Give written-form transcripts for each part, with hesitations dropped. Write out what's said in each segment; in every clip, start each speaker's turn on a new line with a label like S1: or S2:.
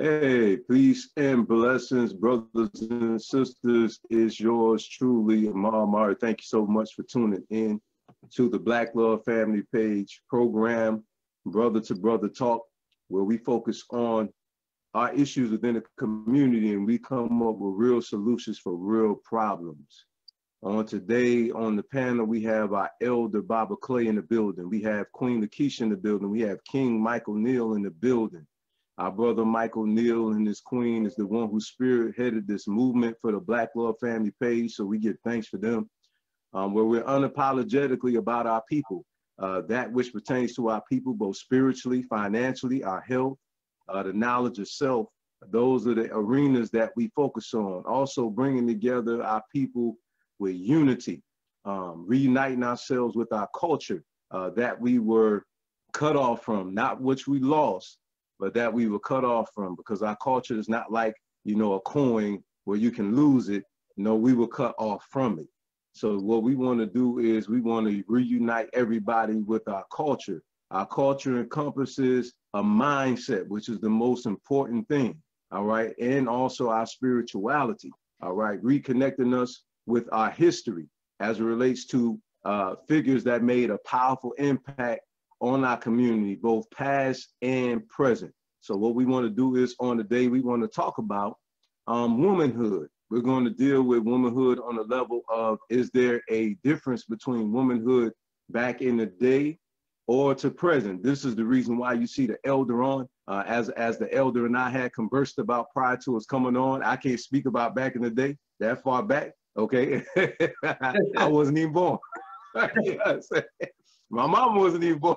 S1: Hey, peace and blessings, brothers and sisters. Is yours truly, Amar. Thank you so much for tuning in to the Black Love Family Page program, Brother to Brother Talk, where we focus on our issues within the community and we come up with real solutions for real problems. On today, on the panel, we have our elder Baba Clay in the building. We have Queen Lakeisha in the building. We have King Michael Neal in the building. Our brother Michael Neal and his queen is the one who spearheaded this movement for the Black Love Family Page, so we give thanks for them, where we're unapologetically about our people, that which pertains to our people, both spiritually, financially, our health, the knowledge of self. Those are the arenas that we focus on. Also bringing together our people with unity, reuniting ourselves with our culture that we were cut off from, not which we lost, but that we were cut off from, because our culture is not like, a coin where you can lose it. No, we were cut off from it. So what we want to do is we want to reunite everybody with our culture. Our culture encompasses a mindset, which is the most important thing, all right? And also our spirituality, all right? Reconnecting us with our history as it relates to figures that made a powerful impact on our community, both past and present. So what we want to do is on the day, we want to talk about womanhood. We're going to deal with womanhood on the level of, is there a difference between womanhood back in the day or to present? This is the reason why you see the elder on, as the elder and I had conversed about prior to us coming on. I can't speak about back in the day, that far back, okay? I wasn't even born. You understand? My mom wasn't even born.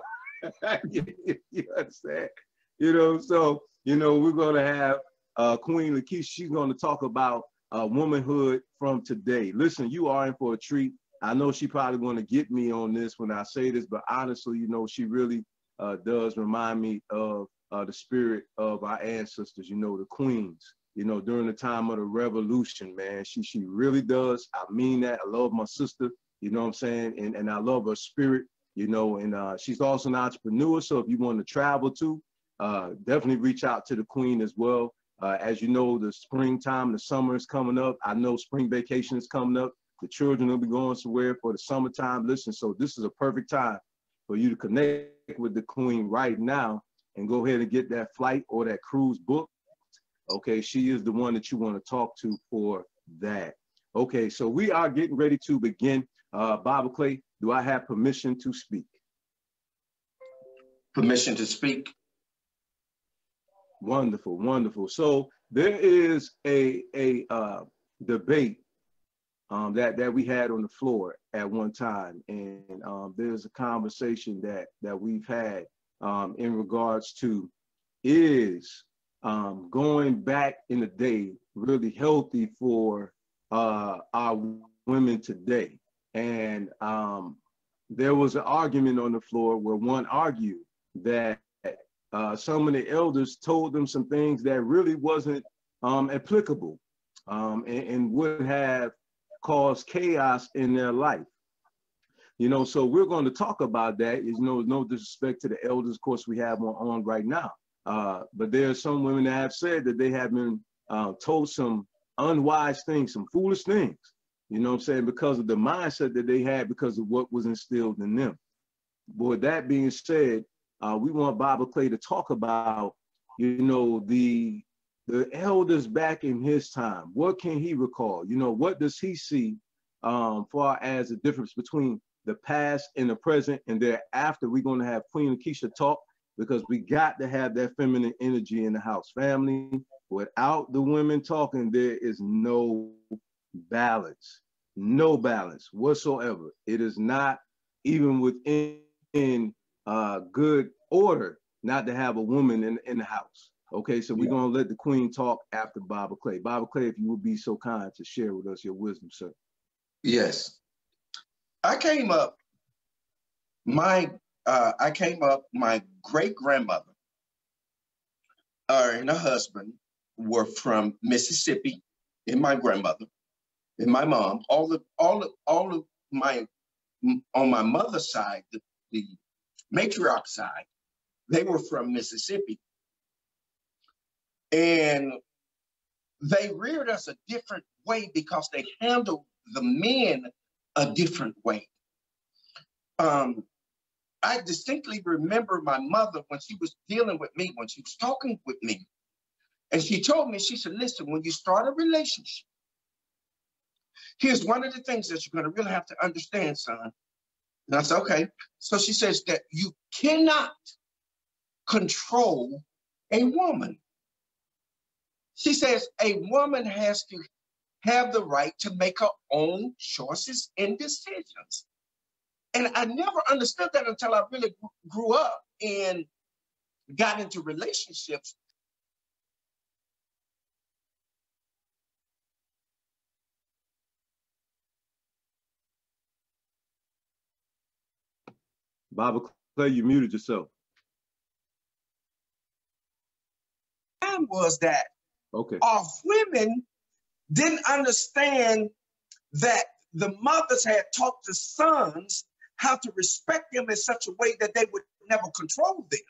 S1: You understand? So, we're going to have Queen Lakeisha. She's going to talk about womanhood from today. Listen, you are in for a treat. I know she probably going to get me on this when I say this, but honestly, she really does remind me of the spirit of our ancestors, the queens, during the time of the revolution, man. She really does. I mean that. I love my sister, you know what I'm saying? And I love her spirit. And she's also an entrepreneur. So if you want to travel too, definitely reach out to the queen as well. As you know, the springtime, the summer is coming up. I know spring vacation is coming up. The children will be going somewhere for the summertime. Listen, so this is a perfect time for you to connect with the queen right now and go ahead and get that flight or that cruise booked. Okay, she is the one that you want to talk to for that. Okay, so we are getting ready to begin. Baba Clay, do I have permission to speak?
S2: Permission to speak.
S1: Wonderful, wonderful. So there is a debate that we had on the floor at one time, and there's a conversation that we've had in regards to, is going back in the day really healthy for our women today? And there was an argument on the floor where one argued that some of the elders told them some things that really wasn't applicable and would have caused chaos in their life. So we're going to talk about that. No disrespect to the elders, of course, we have one on right now. But there are some women that have said that they have been told some unwise things, some foolish things, because of the mindset that they had, because of what was instilled in them. But with that being said, we want Baba Clay to talk about, the elders back in his time. What can he recall? What does he see far as the difference between the past and the present? And thereafter, we're going to have Queen Lakeisha talk, because we got to have that feminine energy in the house. Family, without the women talking, there is no balance whatsoever. It is not even within good order not to have a woman in the house. Okay, so we're going to let the queen talk after Baba Clay. Baba Clay, if you would be so kind to share with us your wisdom, sir.
S2: Yes. I came up, my great-grandmother and her husband were from Mississippi, and my grandmother and my mom, all of my, on my mother's side, the matriarch side, they were from Mississippi. And they reared us a different way because they handled the men a different way. I distinctly remember my mother when she was dealing with me, when she was talking with me, and she told me, she said, listen, when you start a relationship, here's one of the things that you're going to really have to understand, son. And I said, okay. So she says that you cannot control a woman. She says a woman has to have the right to make her own choices and decisions. And I never understood that until I really grew up and got into relationships.
S1: Baba Clay, you muted yourself.
S2: Was that
S1: okay?
S2: Our women didn't understand that the mothers had taught the sons how to respect them in such a way that they would never control them.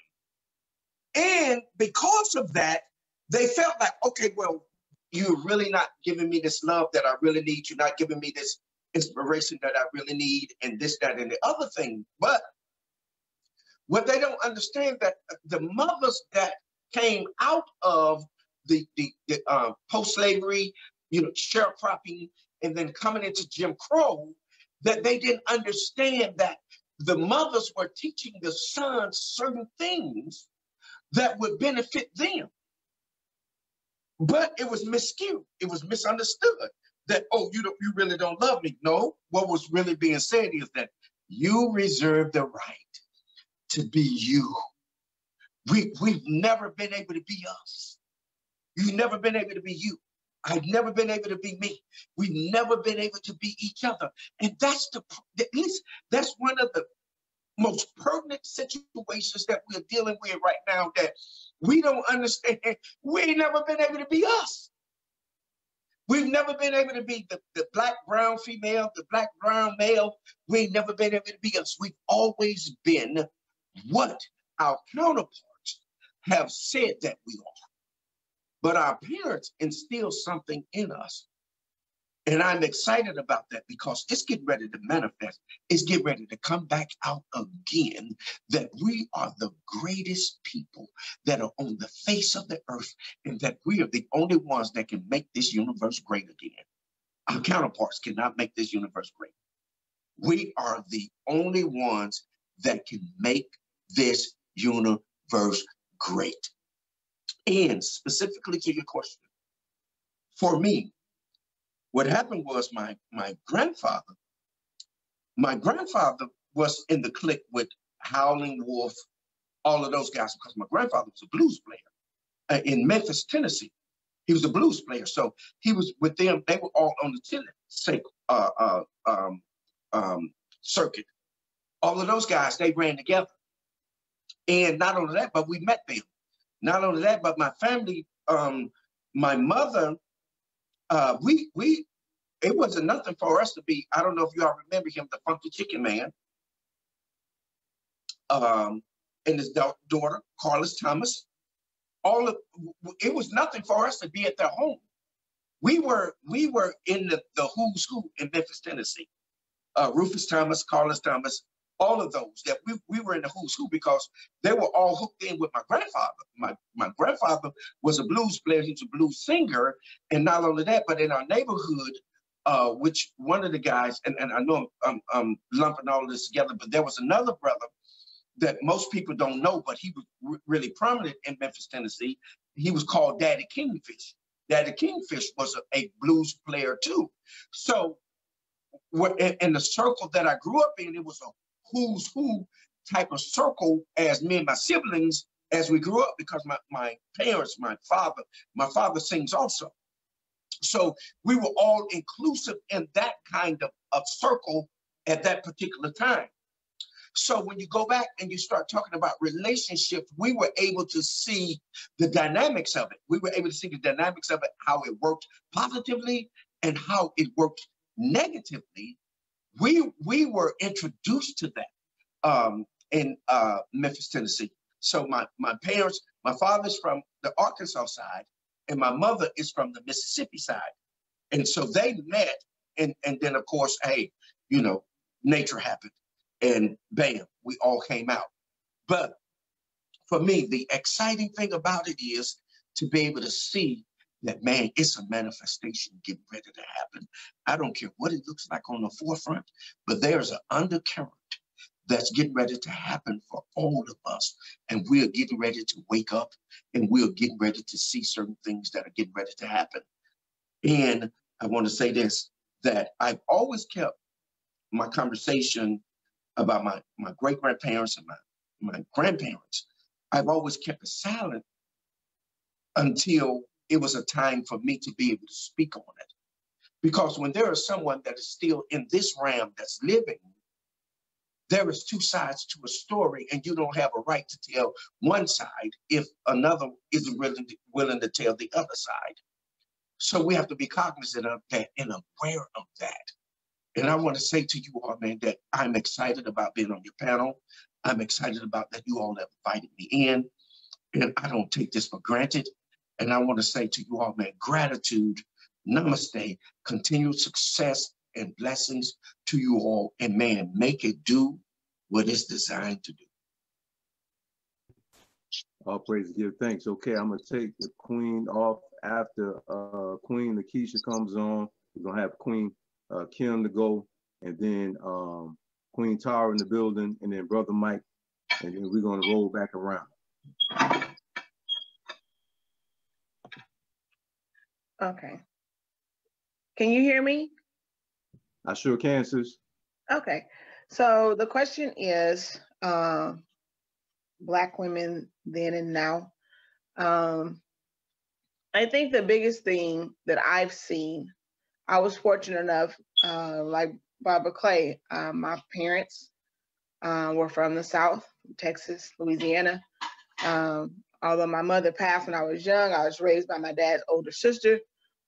S2: And because of that, they felt like, okay, well, you're really not giving me this love that I really need. You're not giving me this inspiration that I really need, and this, that, and the other thing. But what they don't understand, that the mothers that came out of the post-slavery, sharecropping, and then coming into Jim Crow, that they didn't understand that the mothers were teaching the sons certain things that would benefit them. But it was miscued. It was misunderstood that, oh, you really don't love me. No, what was really being said is that you reserve the right to be you. We've never been able to be us. You've never been able to be you. I've never been able to be me. We've never been able to be each other. And that's that's one of the most pertinent situations that we're dealing with right now, that we don't understand. We ain't never been able to be us. We've never been able to be the black, brown female, the black, brown male. We ain't never been able to be us. We've always been what our counterparts have said that we are. But our parents instill something in us. And I'm excited about that because it's getting ready to manifest. It's getting ready to come back out again, that we are the greatest people that are on the face of the earth, and that we are the only ones that can make this universe great again. Our counterparts cannot make this universe great. We are the only ones that can make this universe great. And specifically to your question, for me, what happened was my grandfather was in the clique with Howling Wolf, all of those guys, because my grandfather was a blues player in Memphis, Tennessee. He was a blues player. So he was with them. They were all on the Tennessee circuit. All of those guys, they ran together. And not only that, but we met them. Not only that, but my family, my mother, it wasn't nothing for us to be, I don't know if you all remember him, the Funky Chicken Man, and his daughter, Carlos Thomas. It was nothing for us to be at their home. We were in the who's who in Memphis, Tennessee. Rufus Thomas, Carlos Thomas, all of those, that we were in the who's who because they were all hooked in with my grandfather. My grandfather was a blues player, he was a blues singer, and not only that, but in our neighborhood, which one of the guys, and I know I'm lumping all of this together, but there was another brother that most people don't know, but he was really prominent in Memphis, Tennessee. He was called Daddy Kingfish. Daddy Kingfish was a blues player too. So in the circle that I grew up in, it was a who's who type of circle as me and my siblings as we grew up, because my parents, my father sings also. So we were all inclusive in that kind of circle at that particular time. So when you go back and you start talking about relationships, we were able to see the dynamics of it. We were able to see the dynamics of it, how it worked positively and how it worked negatively. We were introduced to that in Memphis, Tennessee. So my parents, My father's from the Arkansas side, and my mother is from the Mississippi side. And so they met, and then of course, hey, you know, nature happened, and bam, we all came out. But for me, the exciting thing about it is to be able to see that, man, it's a manifestation getting ready to happen. I don't care what it looks like on the forefront, but there's an undercurrent that's getting ready to happen for all of us. And we're getting ready to wake up, and we're getting ready to see certain things that are getting ready to happen. And I want to say this, that I've always kept my conversation about my great-grandparents and my grandparents. I've always kept it silent until it was a time for me to be able to speak on it. Because when there is someone that is still in this realm that's living, there is two sides to a story, and you don't have a right to tell one side if another isn't willing to tell the other side. So we have to be cognizant of that and aware of that. And I want to say to you all, man, that I'm excited about being on your panel. I'm excited about that you all have invited me in, and I don't take this for granted. And I want to say to you all, man, gratitude, namaste, continued success and blessings to you all. And man, make it do what it's designed to do.
S1: All praise to give thanks. Okay, I'm gonna take the Queen off after Queen Lakeisha comes on. We're gonna have Queen Kim to go, and then Queen Tara in the building, and then Brother Mike, and then we're gonna roll back around.
S3: Okay. Can you hear me?
S1: I sure can, sis.
S3: Okay. So the question is, Black women then and now. I think the biggest thing that I've seen, I was fortunate enough, like Barbara Clay, my parents were from the South, Texas, Louisiana. Although my mother passed when I was young, I was raised by my dad's older sister,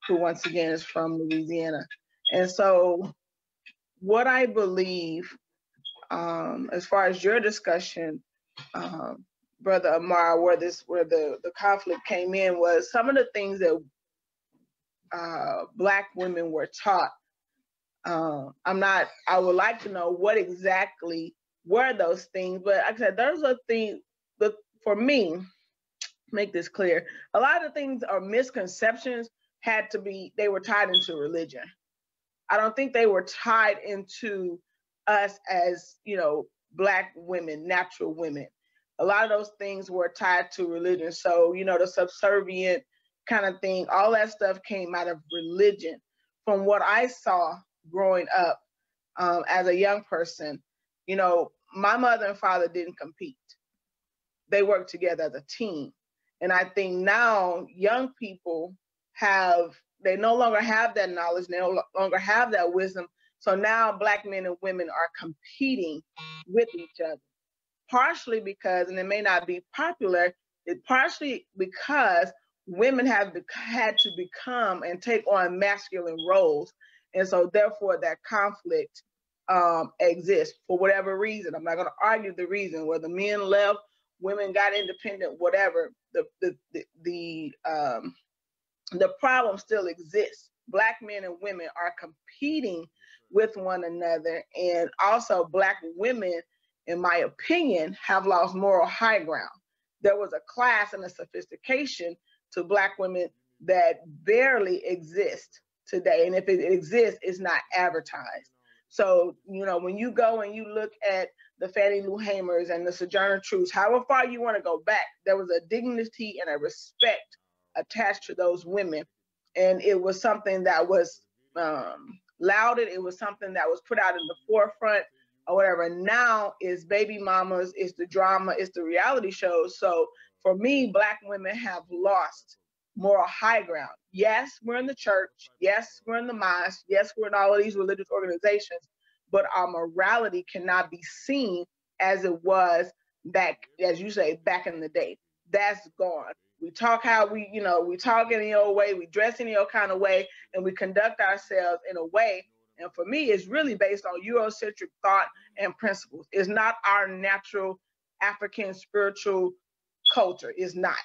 S3: who once again is from Louisiana. And so what I believe, as far as your discussion, Brother Amar, where the conflict came in, was some of the things that Black women were taught. I would like to know what exactly were those things, but like I said, those are things that, for me, make this clear, a lot of things are misconceptions they were tied into religion. I don't think they were tied into us as, Black women, natural women. A lot of those things were tied to religion. So, the subservient kind of thing, all that stuff came out of religion. From what I saw growing up as a young person, my mother and father didn't compete. They worked together as a team. And I think now young people they no longer have that knowledge, they no longer have that wisdom. So now Black men and women are competing with each other. Partially because, and it may not be popular, partially because women have had to become and take on masculine roles. And so therefore that conflict exists for whatever reason. I'm not going to argue the reason, whether men left, women got independent, whatever. The problem still exists. Black men and women are competing with one another. And also Black women, in my opinion, have lost moral high ground. There was a class and a sophistication to Black women that barely exist today. And if it exists, it's not advertised. So, when you go and you look at the Fannie Lou Hamers and the Sojourner Truths, however far you want to go back, there was a dignity and a respect attached to those women. And it was something that was lauded. It was something that was put out in the forefront or whatever. Now is baby mamas, it's the drama, it's the reality shows. So for me, Black women have lost moral high ground. Yes, we're in the church. Yes, we're in the mosque. Yes, we're in all of these religious organizations, but our morality cannot be seen as it was back, as you say, back in the day. That's gone. We talk how we talk in the old way, we dress in the old kind of way, and we conduct ourselves in a way. And for me, it's really based on Eurocentric thought and principles. It's not our natural African spiritual culture. It's not.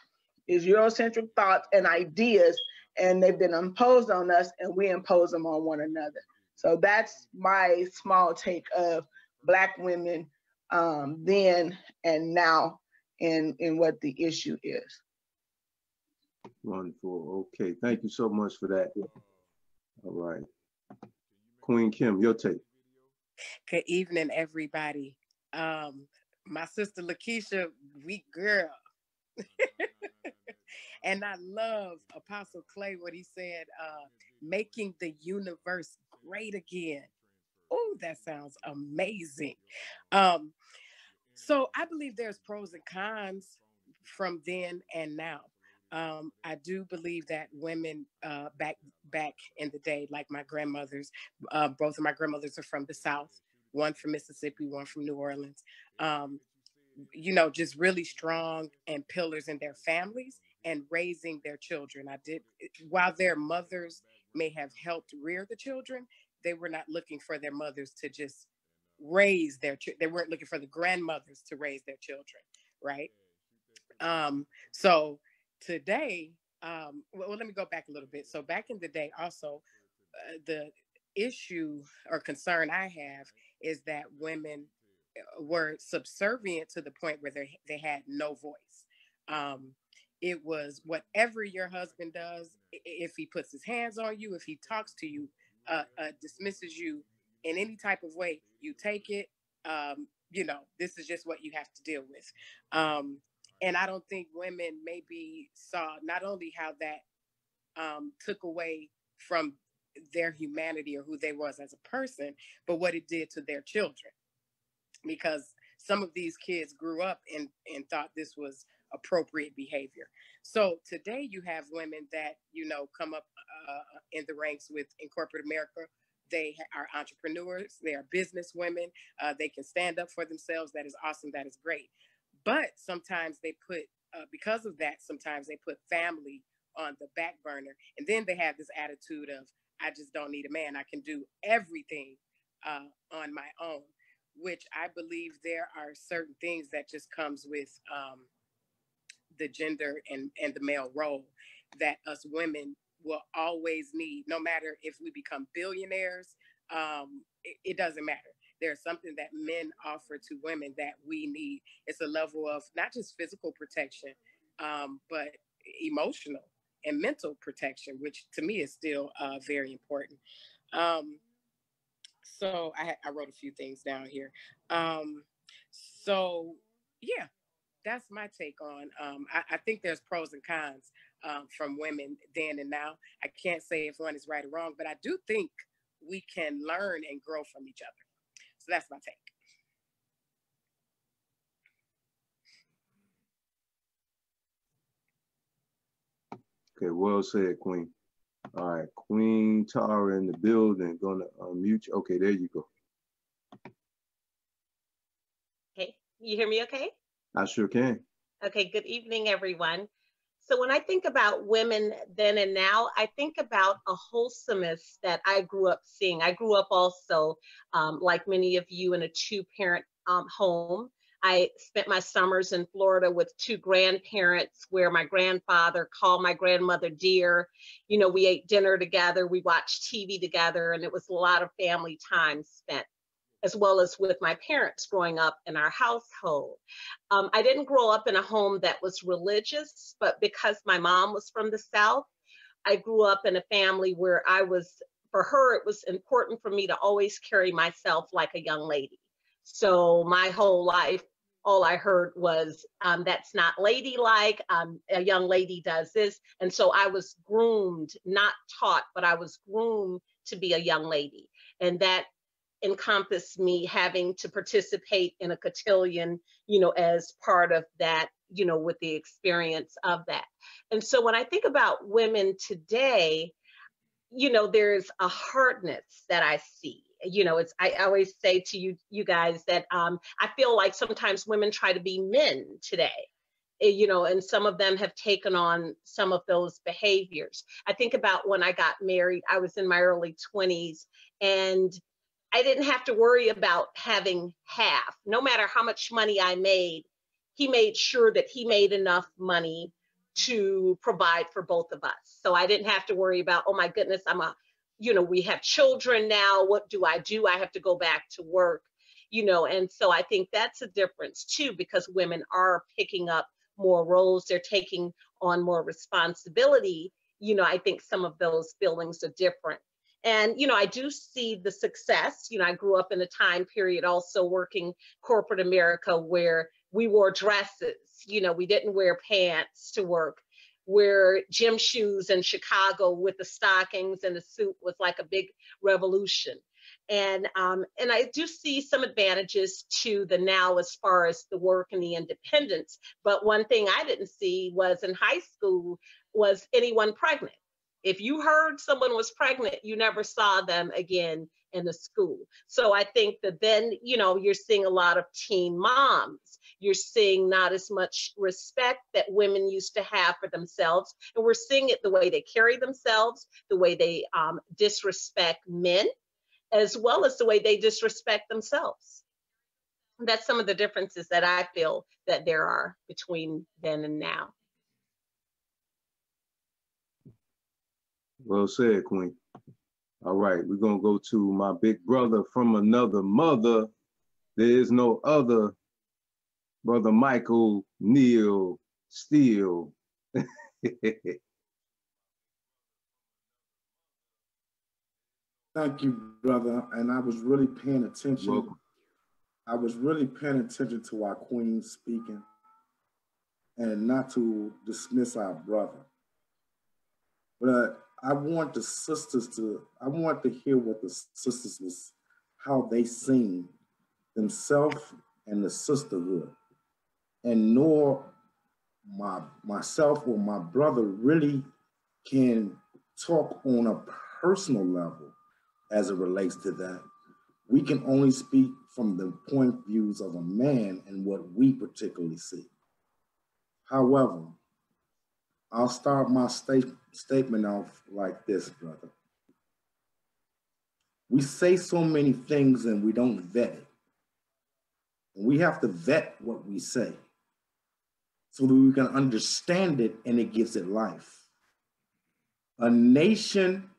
S3: It's Eurocentric thoughts and ideas, and they've been imposed on us, and we impose them on one another. So that's my small take of Black women then and now in what the issue is.
S1: Wonderful. Okay, thank you so much for that. All right. Queen Kim, your take.
S4: Good evening, everybody. My sister Lakeisha, weak girl. And I love Apostle Clay, what he said, making the universe great again. Oh, that sounds amazing. So I believe there's pros and cons from then and now. I do believe that women back in the day, like my grandmothers, both of my grandmothers are from the South, one from Mississippi, one from New Orleans. You know, just really strong and pillars in their families and raising their children. While their mothers may have helped rear the children, they were not looking for their mothers to just raise they weren't looking for the grandmothers to raise their children, right? So today, well, let me go back a little bit. So back in the day, also, the issue or concern I have is that women were subservient to the point where they had no voice. It was whatever your husband does. If he puts his hands on you, if he talks to you, dismisses you in any type of way, you take it. You know, this is just what you have to deal with. And I don't think women maybe saw not only how that took away from their humanity or who they was as a person, but what it did to their children. Because some of these kids grew up and thought this was appropriate behavior. So today you have women that, you know, come up in the ranks in corporate America. They are entrepreneurs. They are business women. They can stand up for themselves. That is awesome. That is great. But sometimes they put, because of that, sometimes they put family on the back burner. And then they have this attitude of, I just don't need a man. I can do everything on my own, which I believe there are certain things that just comes with the gender and the male role that us women will always need, no matter if we become billionaires. It doesn't matter. There's something that men offer to women that we need. It's a level of not just physical protection, but emotional and mental protection, which to me is still very important. So I wrote a few things down here. So yeah, that's my take on. I think there's pros and cons from women then and now. I can't say if one is right or wrong, but I do think we can learn and grow from each other. So that's my take.
S1: Okay, well said, Queen. All right, Queen Tara in the building. Gonna unmute you. Okay, there you go.
S5: Okay, you hear me okay?
S1: I sure can.
S5: Okay, good evening, everyone. So when I think about women then and now, I think about a wholesomeness that I grew up seeing. I grew up also, like many of you, in a two-parent home. I spent my summers in Florida with two grandparents where my grandfather called my grandmother dear. You know, we ate dinner together, we watched TV together, and it was a lot of family time spent, as well as with my parents growing up in our household. I didn't grow up in a home that was religious, but because my mom was from the South, I grew up in a family where for her, it was important for me to always carry myself like a young lady. So my whole life, all I heard was, that's not ladylike, a young lady does this. And so I was groomed, not taught, but I was groomed to be a young lady. And that encompassed me having to participate in a cotillion, you know, as part of that, you know, with the experience of that. And so when I think about women today, you know, there's a hardness that I see. You know, I always say to you guys that I feel like sometimes women try to be men today, you know, and some of them have taken on some of those behaviors. I think about when I got married, I was in my early 20s, and I didn't have to worry about having half. No matter how much money I made, he made sure that he made enough money to provide for both of us. So I didn't have to worry about, oh my goodness, we have children now. What do? I have to go back to work, and so I think that's a difference too, because women are picking up more roles. They're taking on more responsibility. I think some of those feelings are different. And, I do see the success. I grew up in a time period also working corporate America where we wore dresses, we didn't wear pants to work, where gym shoes in Chicago with the stockings and the suit was like a big revolution. And I do see some advantages to the now as far as the work and the independence. But one thing I didn't see was in high school was anyone pregnant. If you heard someone was pregnant, you never saw them again in the school. So I think that then, you're seeing a lot of teen moms. You're seeing not as much respect that women used to have for themselves. And we're seeing it the way they carry themselves, the way they disrespect men, as well as the way they disrespect themselves. That's some of the differences that I feel that there are between then and now.
S1: Well said, Queen. All right, we're going to go to my big brother from another mother. There is no other. Brother Michael Neal Steele.
S6: Thank you, brother. And I was really paying attention.
S1: Welcome.
S6: I was really paying attention to our queen speaking, and not to dismiss our brother. But I want the sisters I want to hear what the sisters was, how they sing themselves and the sisterhood. And nor myself or my brother really can talk on a personal level as it relates to that. We can only speak from the point of views of a man and what we particularly see. However, I'll start my statement off like this, brother. We say so many things and we don't vet it. And we have to vet what we say so that we can understand it and it gives it life. A nation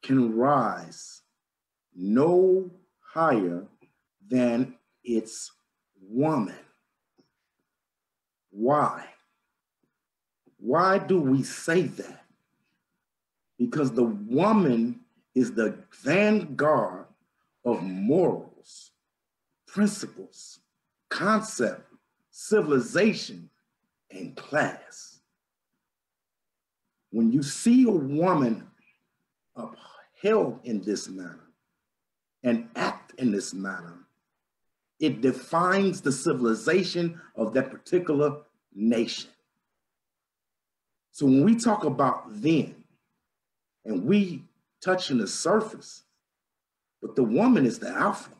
S6: can rise no higher than its woman. Why? Why do we say that? Because the woman is the vanguard of morals, principles, concept, civilization, and class. When you see a woman upheld in this manner and act in this manner, it defines the civilization of that particular nation. So when we talk about then, and we touching the surface, but the woman is the alpha.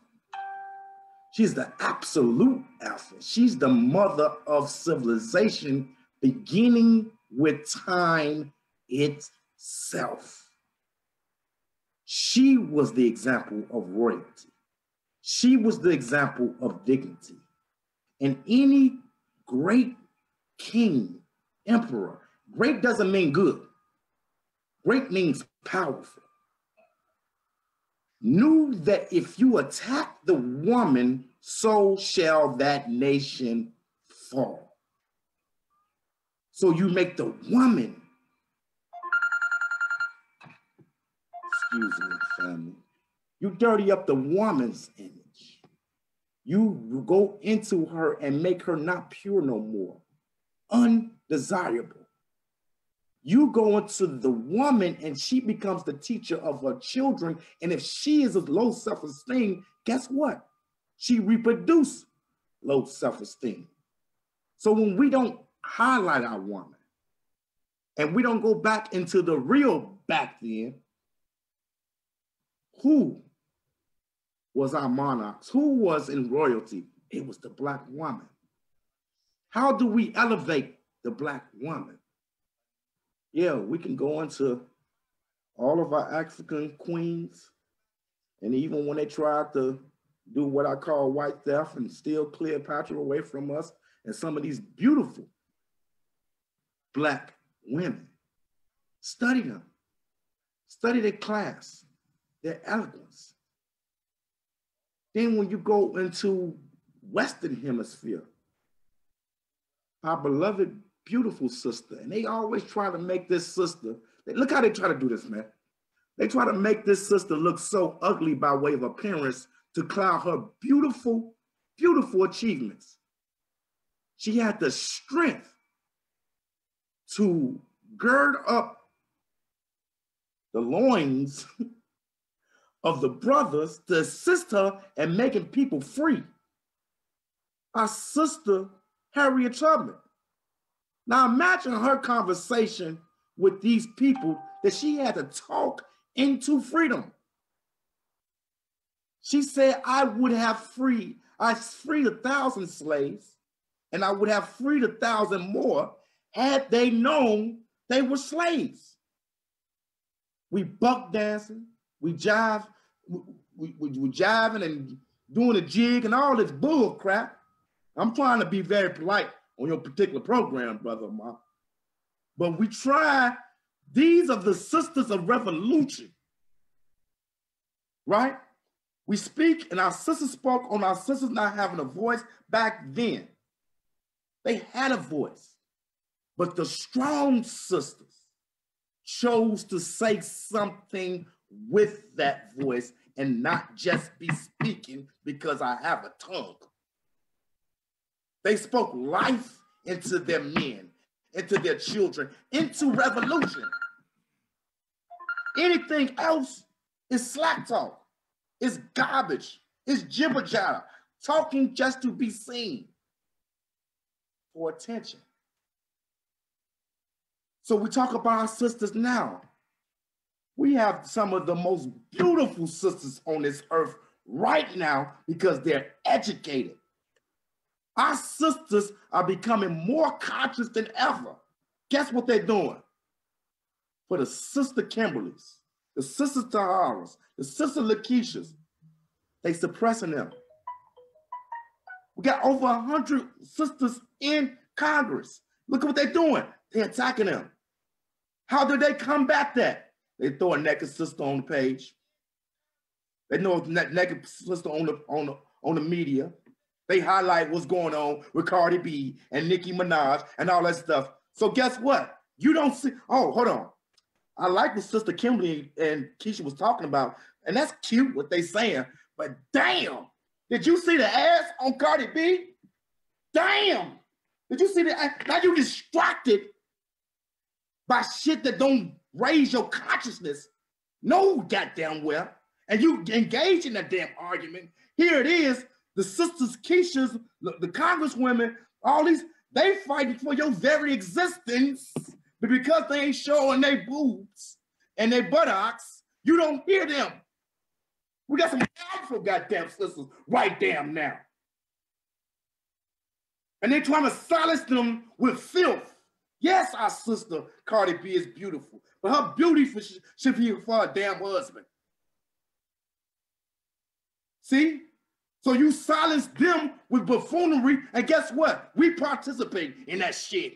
S6: She's the absolute alpha. She's the mother of civilization, beginning with time itself. She was the example of royalty. She was the example of dignity. And any great king, emperor, great doesn't mean good. Great means powerful. Knew that if you attack the woman, so shall that nation fall. So you make the woman, excuse me, family, you dirty up the woman's image. You go into her and make her not pure no more, undesirable. You go into the woman and she becomes the teacher of her children. And if she is of low self-esteem, guess what? She reproduces low self-esteem. So when we don't highlight our woman and we don't go back into the real back then, who was our monarchs? Who was in royalty? It was the Black woman. How do we elevate the Black woman? Yeah, we can go into all of our African queens, and even when they tried to do what I call white theft and steal Cleopatra away from us and some of these beautiful Black women. Study them. Study their class, their eloquence. Then when you go into Western Hemisphere, our beloved, beautiful sister, and they always try to make this sister, look how they try to do this, man. They try to make this sister look so ugly by way of appearance to cloud her beautiful, beautiful achievements. She had the strength to gird up the loins of the brothers to assist her in making people free. Our sister, Harriet Tubman. Now imagine her conversation with these people that she had to talk into freedom. She said, I freed 1,000 slaves, and I would have freed 1,000 more had they known they were slaves. We buck dancing, we jive, we jiving and doing a jig and all this bull crap. I'm trying to be very polite on your particular program, brother Ma. But we try, these are the sisters of revolution, right? We speak and our sisters spoke on our sisters not having a voice back then. They had a voice, but the strong sisters chose to say something with that voice and not just be speaking because I have a tongue. They spoke life into their men, into their children, into revolution. Anything else is slack talk. It's garbage. It's jibber jabber. Talking just to be seen for attention. So we talk about our sisters now. We have some of the most beautiful sisters on this earth right now because they're educated. Our sisters are becoming more conscious than ever. Guess what they're doing? For the sister Kimberlys, the sister Taharas, the sister Lakeishas, they suppressing them. We got over 100 sisters in Congress. Look at what they're doing. They're attacking them. How do they combat that? They throw a naked sister on the page. They know a naked sister on the media. They highlight what's going on with Cardi B and Nicki Minaj and all that stuff. So guess what? You don't see, oh, hold on. I like what Sister Kimberly and Keisha was talking about, and that's cute what they saying, but damn, did you see the ass on Cardi B? Damn, did you see the ass? Now you distracted by shit that don't raise your consciousness. No goddamn well, and you engage in that damn argument. Here it is, the sisters Keishas, the congresswomen, all these, they fighting for your very existence, but because they ain't showing their boobs and their buttocks, you don't hear them. We got some powerful goddamn sisters right damn now. And they trying to silence them with filth. Yes, our sister Cardi B is beautiful, but her beauty should be for her damn husband. See? So you silence them with buffoonery, and guess what? We participate in that shit.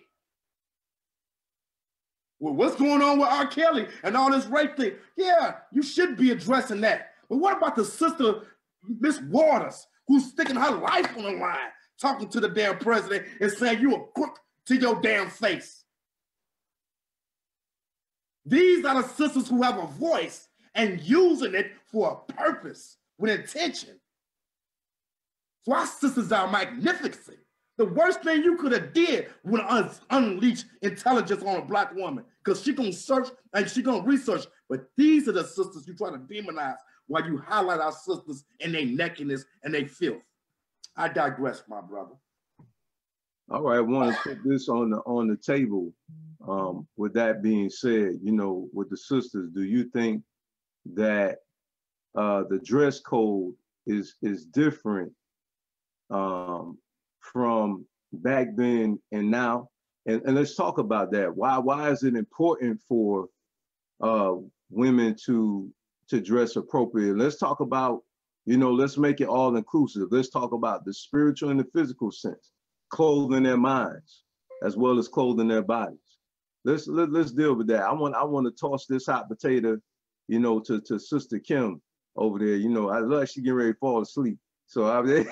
S6: Well, what's going on with R. Kelly and all this rape thing? Yeah, you should be addressing that. But what about the sister, Miss Waters, who's sticking her life on the line, talking to the damn president and saying you a crook to your damn face? These are the sisters who have a voice and using it for a purpose with intention. So our sisters are magnificent. The worst thing you could have did was unleash intelligence on a Black woman, because she gonna search and she gonna research. But these are the sisters you try to demonize while you highlight our sisters and their nakedness and their filth. I digress, my brother.
S1: All right, I want to put this on the table. With that being said, you know, with the sisters, do you think that the dress code is different from back then and now? And let's talk about that. Why is it important for women to dress appropriately? Let's talk about You know, let's make it all inclusive. Let's talk about the spiritual and the physical sense, clothing their minds as well as clothing their bodies. Let's deal with that. I want to toss this hot potato, you know, to Sister Kim over there. You know, I look like she getting ready to fall asleep. So I'm gonna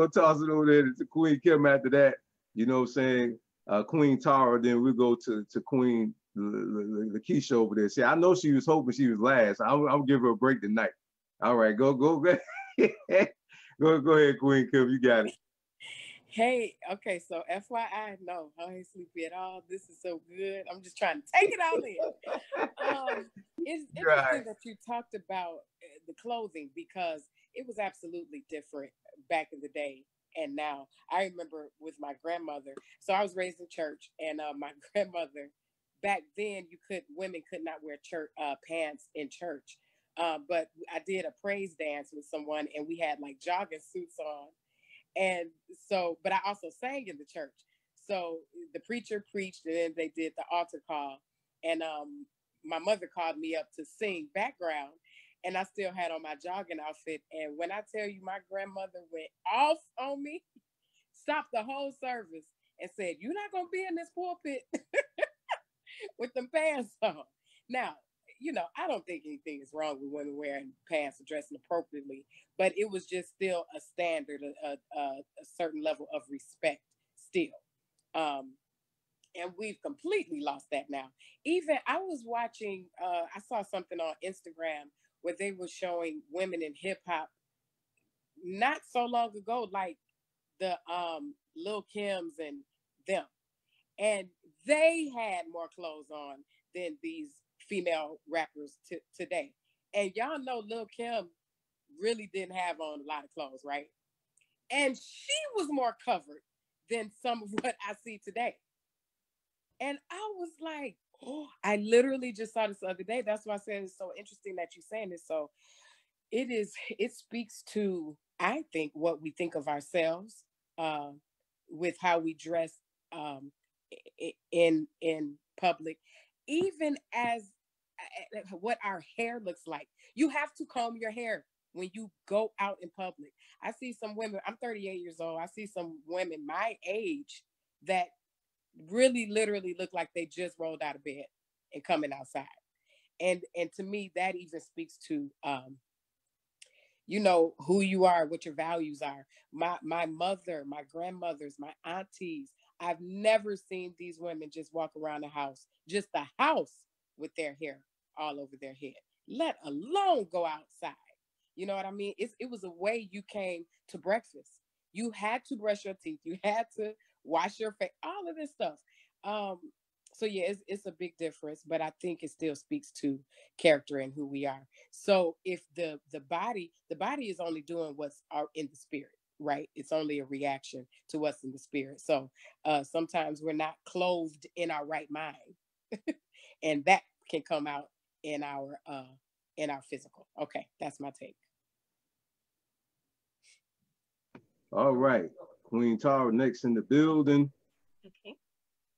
S1: toss it over there to Queen Kim after that. You know what I'm saying? Queen Tara, then we'll go to Queen Lakeisha over there. See, I know she was hoping she was last. I'll give her a break tonight. All right, go go ahead, Queen Kim, you got it.
S4: Hey, okay, so FYI, no, I ain't sleepy at all. This is so good. I'm just trying to take it all in. It's interesting that you talked about the clothing because it was absolutely different back in the day and now. I remember with my grandmother. So I was raised in church, and my grandmother, back then, women could not wear church pants in church. But I did a praise dance with someone, and we had like jogging suits on. And so, but I also sang in the church. So the preacher preached, and then they did the altar call. And my mother called me up to sing background, and I still had on my jogging outfit. And when I tell you, my grandmother went off on me, stopped the whole service, and said, "You're not gonna be in this pulpit with them pants on." Now, you know, I don't think anything is wrong with women wearing pants or dressing appropriately, but it was just still a standard, a certain level of respect still. And we've completely lost that now. Even I was watching, I saw something on Instagram where they were showing women in hip hop not so long ago, like the Lil Kims and them. And they had more clothes on than these female rappers today. And y'all know Lil Kim really didn't have on a lot of clothes, right? And she was more covered than some of what I see today. And I was like, oh, I literally just saw this the other day. That's why I said it's so interesting that you're saying this. So it speaks to, I think, what we think of ourselves with how we dress in public, even as what our hair looks like. You have to comb your hair when you go out in public. I see some women, I'm 38 years old. I see some women my age that really literally look like they just rolled out of bed and coming outside. And to me, that even speaks to you know, who you are, what your values are. My mother, my grandmothers, my aunties, I've never seen these women just walk around just the house with their hair all over their head, let alone go outside. You know what I mean? It was a way you came to breakfast. You had to brush your teeth. You had to wash your face, all of this stuff. So yeah, it's a big difference, but I think it still speaks to character and who we are. So if the body is only doing what's in the spirit, right? It's only a reaction to what's in the spirit. So sometimes we're not clothed in our right mind, and that can come out in our physical. Okay, that's my take.
S1: All right, Queen Tara next in the building.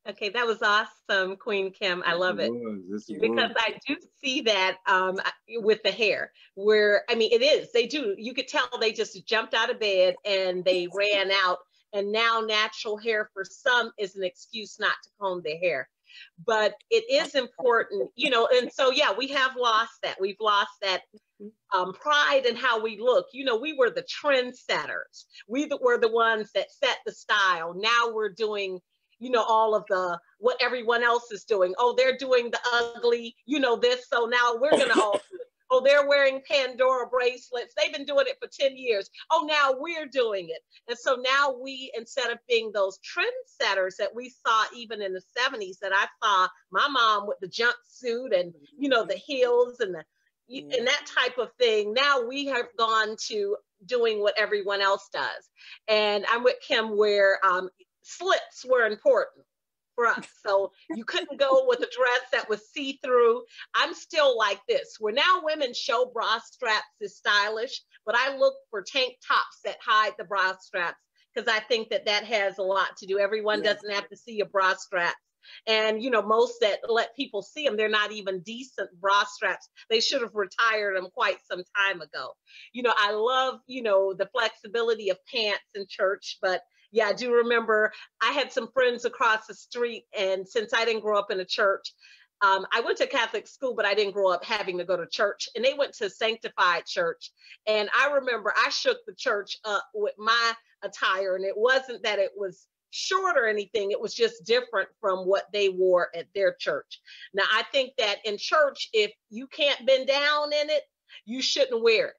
S5: Okay, that was awesome, Queen Kim. I love it. Because I do see that with the hair, where, I mean, it is, they do, you could tell they just jumped out of bed and they ran out, and now natural hair for some is an excuse not to comb their hair. But it is important, you know, and so, yeah, we have lost that. We've lost that pride in how we look. You know, we were the trendsetters. We were the ones that set the style. Now we're doing, you know, all of what everyone else is doing. Oh, they're doing the ugly, you know, this. So now we're going to all do it. Oh, they're wearing Pandora bracelets. They've been doing it for 10 years. Oh, now we're doing it. And so now we, instead of being those trendsetters that we saw even in the 70s, that I saw my mom with the jumpsuit and, you know, the heels and and that type of thing. Now we have gone to doing what everyone else does. And I'm with Kim where slips were important for us. So you couldn't go with a dress that was see-through. I'm still like this, where now women show bra straps is stylish, but I look for tank tops that hide the bra straps because I think that has a lot to do. Everyone doesn't have to see your bra straps. And, you know, most that let people see them, they're not even decent bra straps. They should have retired them quite some time ago. You know, I love, you know, the flexibility of pants in church, but yeah, I do remember I had some friends across the street, and since I didn't grow up in a church, I went to Catholic school, but I didn't grow up having to go to church. And they went to Sanctified Church. And I remember I shook the church up with my attire. And it wasn't that it was short or anything. It was just different from what they wore at their church. Now, I think that in church, if you can't bend down in it, you shouldn't wear it.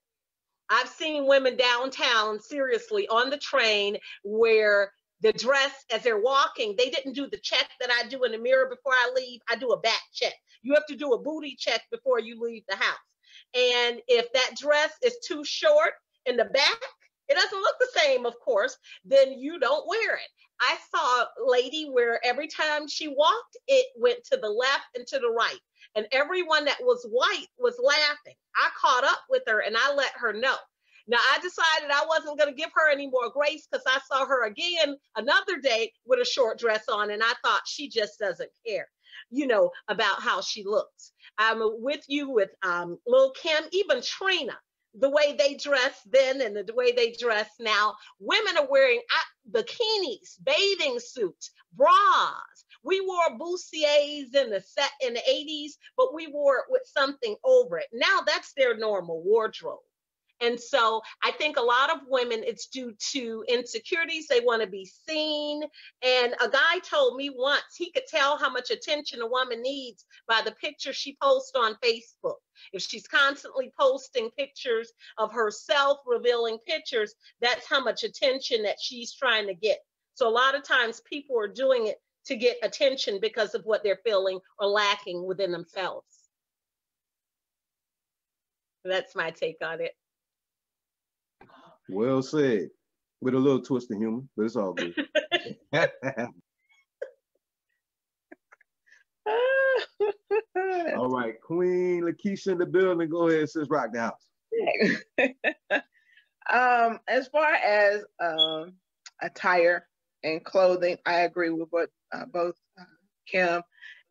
S5: I've seen women downtown, seriously, on the train where the dress, as they're walking, they didn't do the check that I do in the mirror before I leave. I do a back check. You have to do a booty check before you leave the house. And if that dress is too short in the back, it doesn't look the same, of course, then you don't wear it. I saw a lady where every time she walked, it went to the left and to the right. And everyone that was white was laughing. I caught up with her and I let her know. Now, I decided I wasn't going to give her any more grace because I saw her again another day with a short dress on, and I thought she just doesn't care, you know, about how she looks. I'm with you with Lil' Kim, even Trina, the way they dress then and the way they dress now. Women are wearing bikinis, bathing suits, bras. We wore bustiers in the 80s, but we wore it with something over it. Now that's their normal wardrobe. And so I think a lot of women, it's due to insecurities. They want to be seen. And a guy told me once he could tell how much attention a woman needs by the picture she posts on Facebook. If she's constantly posting pictures of herself, revealing pictures, that's how much attention that she's trying to get. So a lot of times people are doing it to get attention because of what they're feeling or lacking within themselves. That's my take on it.
S1: Well said, with a little twist of humor, but it's all good. All right, Queen Lakeisha in the building. Go ahead, sis, rock the
S3: house. As far as attire and clothing, I agree with what both Kim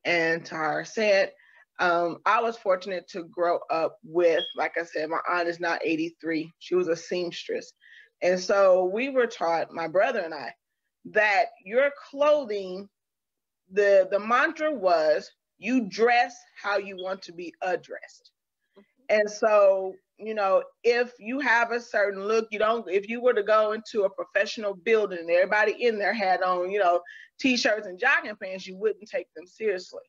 S3: and Tahar said. I was fortunate to grow up with, like I said, my aunt is now 83. She was a seamstress. And so we were taught, my brother and I, that your clothing, the mantra was, you dress how you want to be addressed. And so, you know, if you have a certain look, if you were to go into a professional building and everybody in there had on, you know, t-shirts and jogging pants, you wouldn't take them seriously.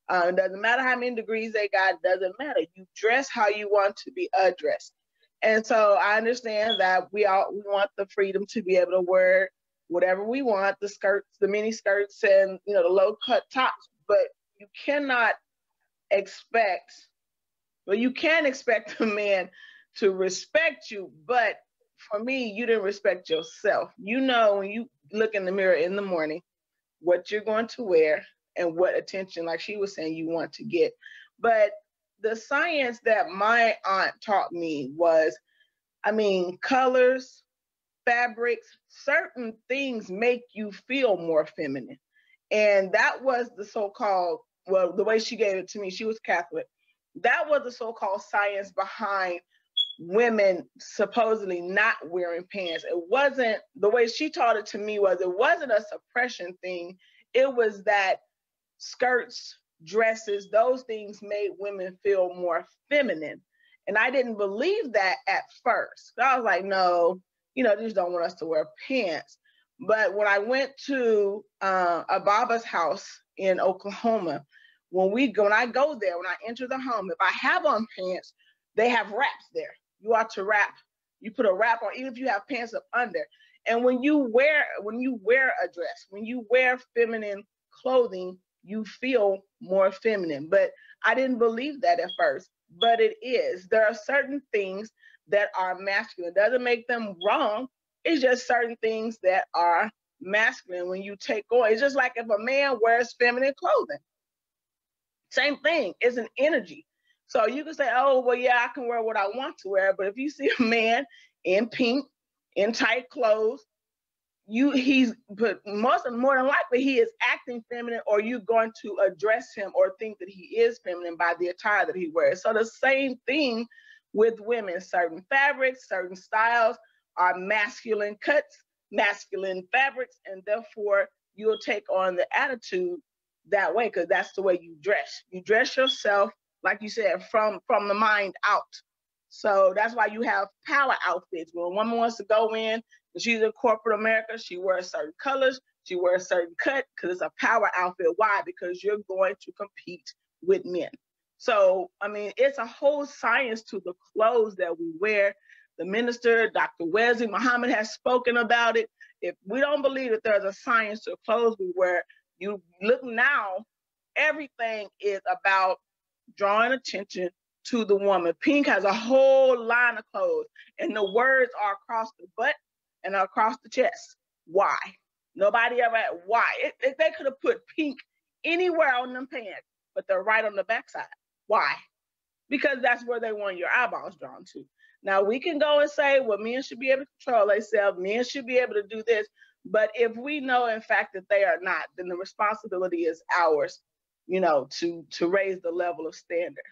S3: It doesn't matter how many degrees they got, doesn't matter. You dress how you want to be addressed. And so I understand that we want the freedom to be able to wear whatever we want, the skirts, the mini skirts, and, you know, the low cut tops, but you cannot expect, well, you can expect a man to respect you, but for me, you didn't respect yourself. You know, when you look in the mirror in the morning, what you're going to wear and what attention, like she was saying, you want to get. But the science that my aunt taught me was, I mean, colors, fabrics, certain things make you feel more feminine. And that was the so-called, well, the way she gave it to me, she was Catholic. That was the so-called science behind women supposedly not wearing pants. It wasn't, the way she taught it to me was, it wasn't a suppression thing. It was that skirts, dresses, those things made women feel more feminine. And I didn't believe that at first. I was like, no, you know, they just don't want us to wear pants. But when I went to a Baba's house in Oklahoma, when I go there, when I enter the home, if I have on pants, they have wraps there. You ought to wrap. You put a wrap on, even if you have pants up under. And when you wear a dress, when you wear feminine clothing, you feel more feminine. But I didn't believe that at first, but it is. There are certain things that are masculine. It doesn't make them wrong. It's just certain things that are masculine when you take on. It's just like if a man wears feminine clothing. Same thing. It's an energy. So you can say, oh, well, yeah, I can wear what I want to wear. But if you see a man in pink, in tight clothes, but more than likely he is acting feminine, or you're going to address him or think that he is feminine by the attire that he wears. So the same thing with women. Certain fabrics, certain styles are masculine cuts, masculine fabrics, and therefore you'll take on the attitude that way, because that's the way you dress. You dress yourself, like you said, from the mind out. So that's why you have power outfits. When a woman wants to go in, and she's in corporate America, she wears certain colors, she wears a certain cut, because it's a power outfit. Why? Because you're going to compete with men. So, I mean, it's a whole science to the clothes that we wear. The minister, Dr. Wesley Muhammad, has spoken about it. If we don't believe that there's a science to the clothes we wear, you look now, everything is about drawing attention to the woman. Pink has a whole line of clothes, and the words are across the butt and across the chest. Why? Nobody ever had why. They could have put pink anywhere on them pants, but they're right on the backside. Why? Because that's where they want your eyeballs drawn to. Now, we can go and say, well, men should be able to control themselves, men should be able to do this. But if we know, in fact, that they are not, then the responsibility is ours, to raise the level of standard.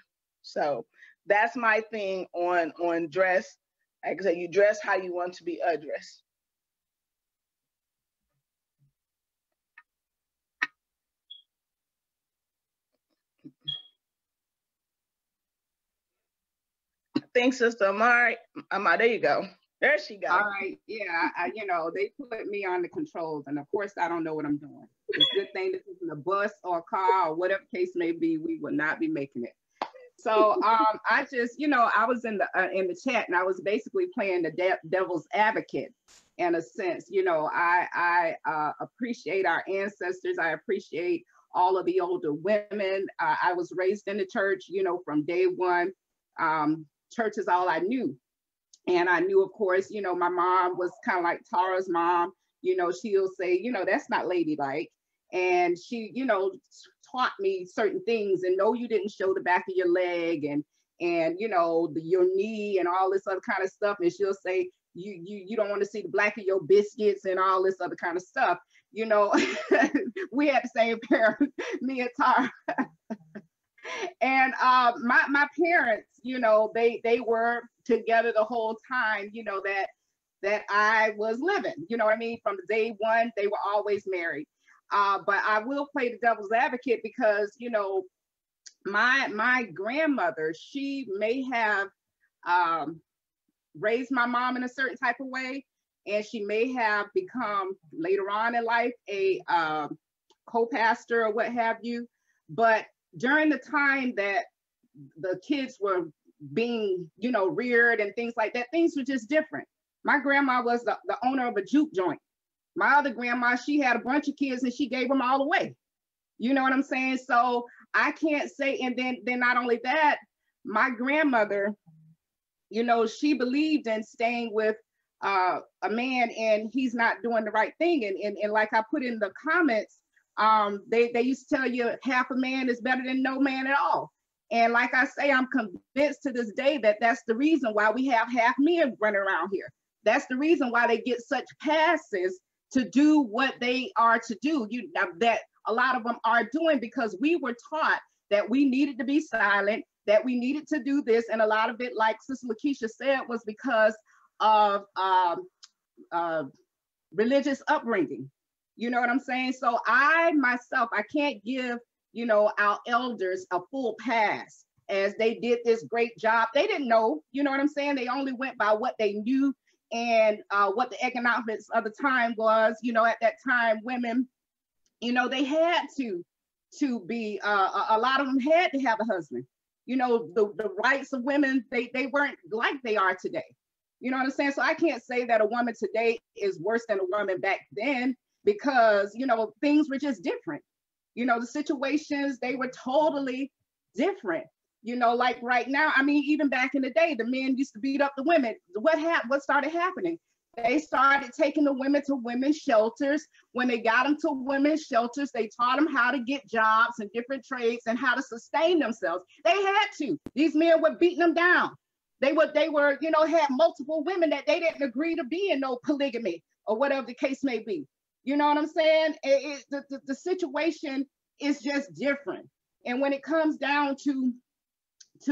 S3: So that's my thing on dress. Like I said, you dress how you want to be addressed. Thanks, Sister Amari. There you go. There she goes.
S7: All right. Yeah. They put me on the controls, and of course, I don't know what I'm doing. It's a good thing this isn't a bus or a car or whatever case may be. We will not be making it. So I just, I was in the chat, and I was basically playing the devil's advocate in a sense. I appreciate our ancestors. I appreciate all of the older women. I was raised in the church, from day one. Church is all I knew. And I knew, of course, my mom was kind of like Tara's mom. She'll say, that's not ladylike. And she, taught me certain things, and no, you didn't show the back of your leg and your knee and all this other kind of stuff. And she'll say, you don't want to see the black of your biscuits and all this other kind of stuff. We had the same parents, me and Tara. And my parents, they were together the whole time, that I was living, from day one, they were always married. But I will play the devil's advocate because, my grandmother, she may have raised my mom in a certain type of way, and she may have become later on in life a co-pastor or what have you. But during the time that the kids were being, reared and things like that, things were just different. My grandma was the owner of a juke joint. My other grandma, she had a bunch of kids and she gave them all away. You know what I'm saying? So I can't say, and then not only that, my grandmother, she believed in staying with a man and he's not doing the right thing. And like I put in the comments, they used to tell you half a man is better than no man at all. And like I say, I'm convinced to this day that that's the reason why we have half men running around here. That's the reason why they get such passes to do what they are to do, that a lot of them are doing, because we were taught that we needed to be silent, that we needed to do this. And a lot of it, like Sister Lakeisha said, was because of religious upbringing. You know what I'm saying? So I can't give, our elders a full pass, as they did this great job. They didn't know, you know what I'm saying? They only went by what they knew and what the economics of the time was. At that time, women, they had to be, a lot of them had to have a husband. The rights of women, they weren't like they are today. You know what I'm saying? So I can't say that a woman today is worse than a woman back then, because, things were just different. The situations, they were totally different. Like right now, I mean, even back in the day, the men used to beat up the women. What started happening? They started taking the women to women's shelters. When they got them to women's shelters, they taught them how to get jobs and different trades and how to sustain themselves. They had to. These men were beating them down. They were, had multiple women that they didn't agree to be in no polygamy. or whatever the case may be. You know what I'm saying? The situation is just different. And when it comes down to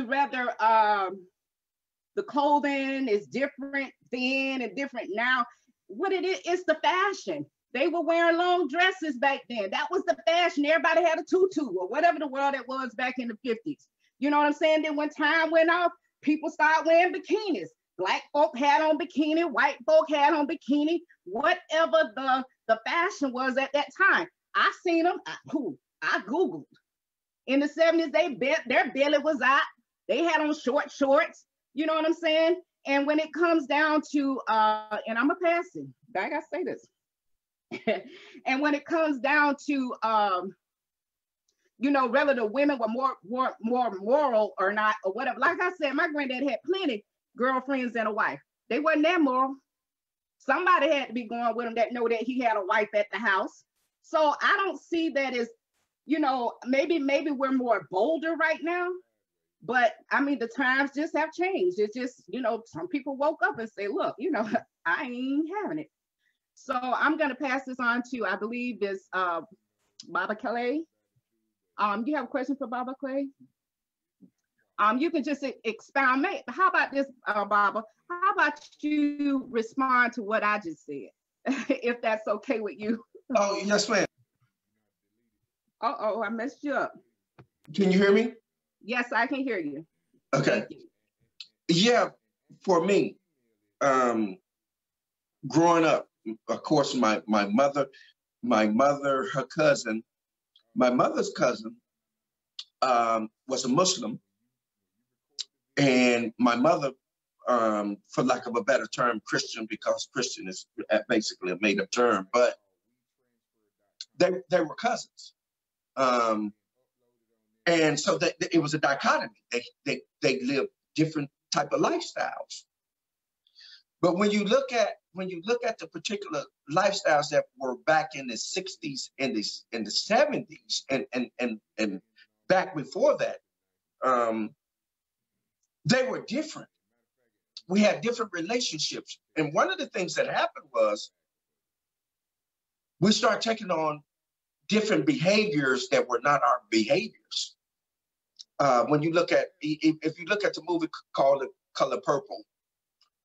S7: whether the clothing is different then and different now, what it is, it's the fashion. They were wearing long dresses back then. That was the fashion. Everybody had a tutu or whatever the world it was back in the 50s. You know what I'm saying? Then when time went off, people started wearing bikinis. Black folk had on bikini, white folk had on bikini, whatever the fashion was at that time. I seen them. I Googled. In the 70s, their belly was out. They had on short shorts. You know what I'm saying? And when it comes down to, and I'm a pass it. I gotta say this. And when it comes down to, you know, whether the women were more moral or not, or whatever. Like I said, my granddad had plenty girlfriends and a wife. They wasn't that moral. Somebody had to be going with him that know that he had a wife at the house. So I don't see that as, you know, maybe we're more bolder right now. But I mean, the times just have changed. It's just, you know, some people woke up and say, look, you know, I ain't having it. So I'm going to pass this on to, I believe, is Baba Clay. You have a question for Baba Clay? You can just expound. How about this, Baba? How about you respond to what I just said, if that's okay with you?
S2: Oh, yes, ma'am.
S7: Uh-oh, I messed you up.
S2: Can you hear me?
S7: Yes, I can hear you.
S2: Okay. You. Yeah, for me, growing up, of course, my mother, her cousin, my mother's cousin was a Muslim. And my mother, for lack of a better term, Christian, because Christian is basically a made-up term, but they were cousins. And so it was a dichotomy. They lived different type of lifestyles. But when you look at the particular lifestyles that were back in the 60s and the 70s and back before that, they were different. We had different relationships. And one of the things that happened was we started taking on different behaviors that were not our behaviors. When you look at, if you look at the movie called The Color Purple,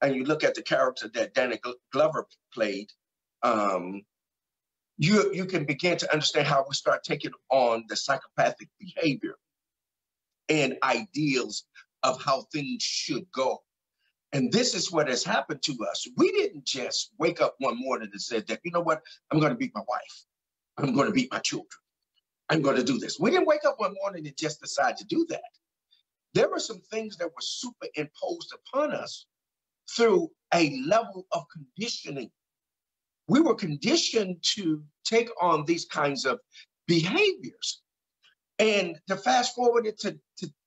S2: and you look at the character that Danny Glover played, you can begin to understand how we start taking on the psychopathic behavior and ideals of how things should go. And this is what has happened to us. We didn't just wake up one morning and say that, you know what, I'm going to beat my wife. I'm going to beat my children. I'm going to do this. We didn't wake up one morning and just decide to do that. There were some things that were superimposed upon us through a level of conditioning. We were conditioned to take on these kinds of behaviors. And to fast forward it to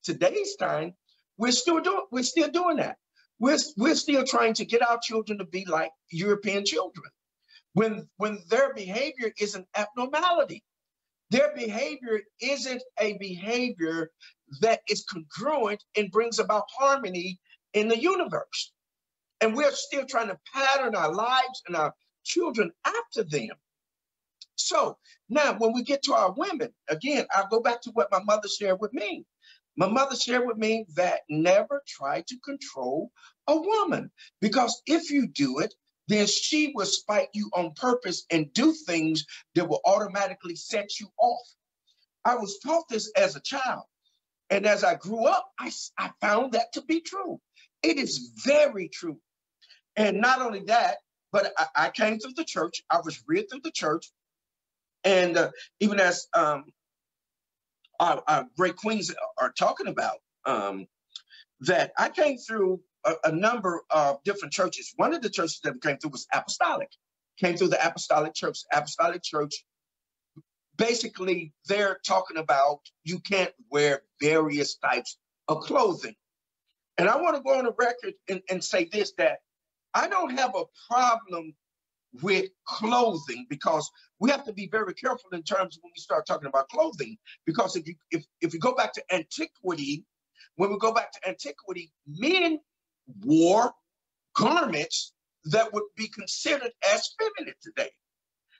S2: today's time, we're still doing that. We're still trying to get our children to be like European children when their behavior is an abnormality. Their behavior isn't a behavior that is congruent and brings about harmony in the universe. And we're still trying to pattern our lives and our children after them. So now when we get to our women, again, I'll go back to what my mother shared with me. My mother shared with me that never try to control a woman, because if you do it, then she will spite you on purpose and do things that will automatically set you off. I was taught this as a child. And as I grew up, I found that to be true. It is very true. And not only that, but I came through the church. I was reared through the church. And even as our great queens are talking about, that I came through a number of different churches. One of the churches that we came through was apostolic. Came through the apostolic church. Apostolic church, basically, they're talking about you can't wear various types of clothing. And I want to go on the record and say this, that I don't have a problem with clothing, because we have to be very careful in terms of when we start talking about clothing, because if you go back to antiquity, when we go back to antiquity, men wore garments that would be considered as feminine today.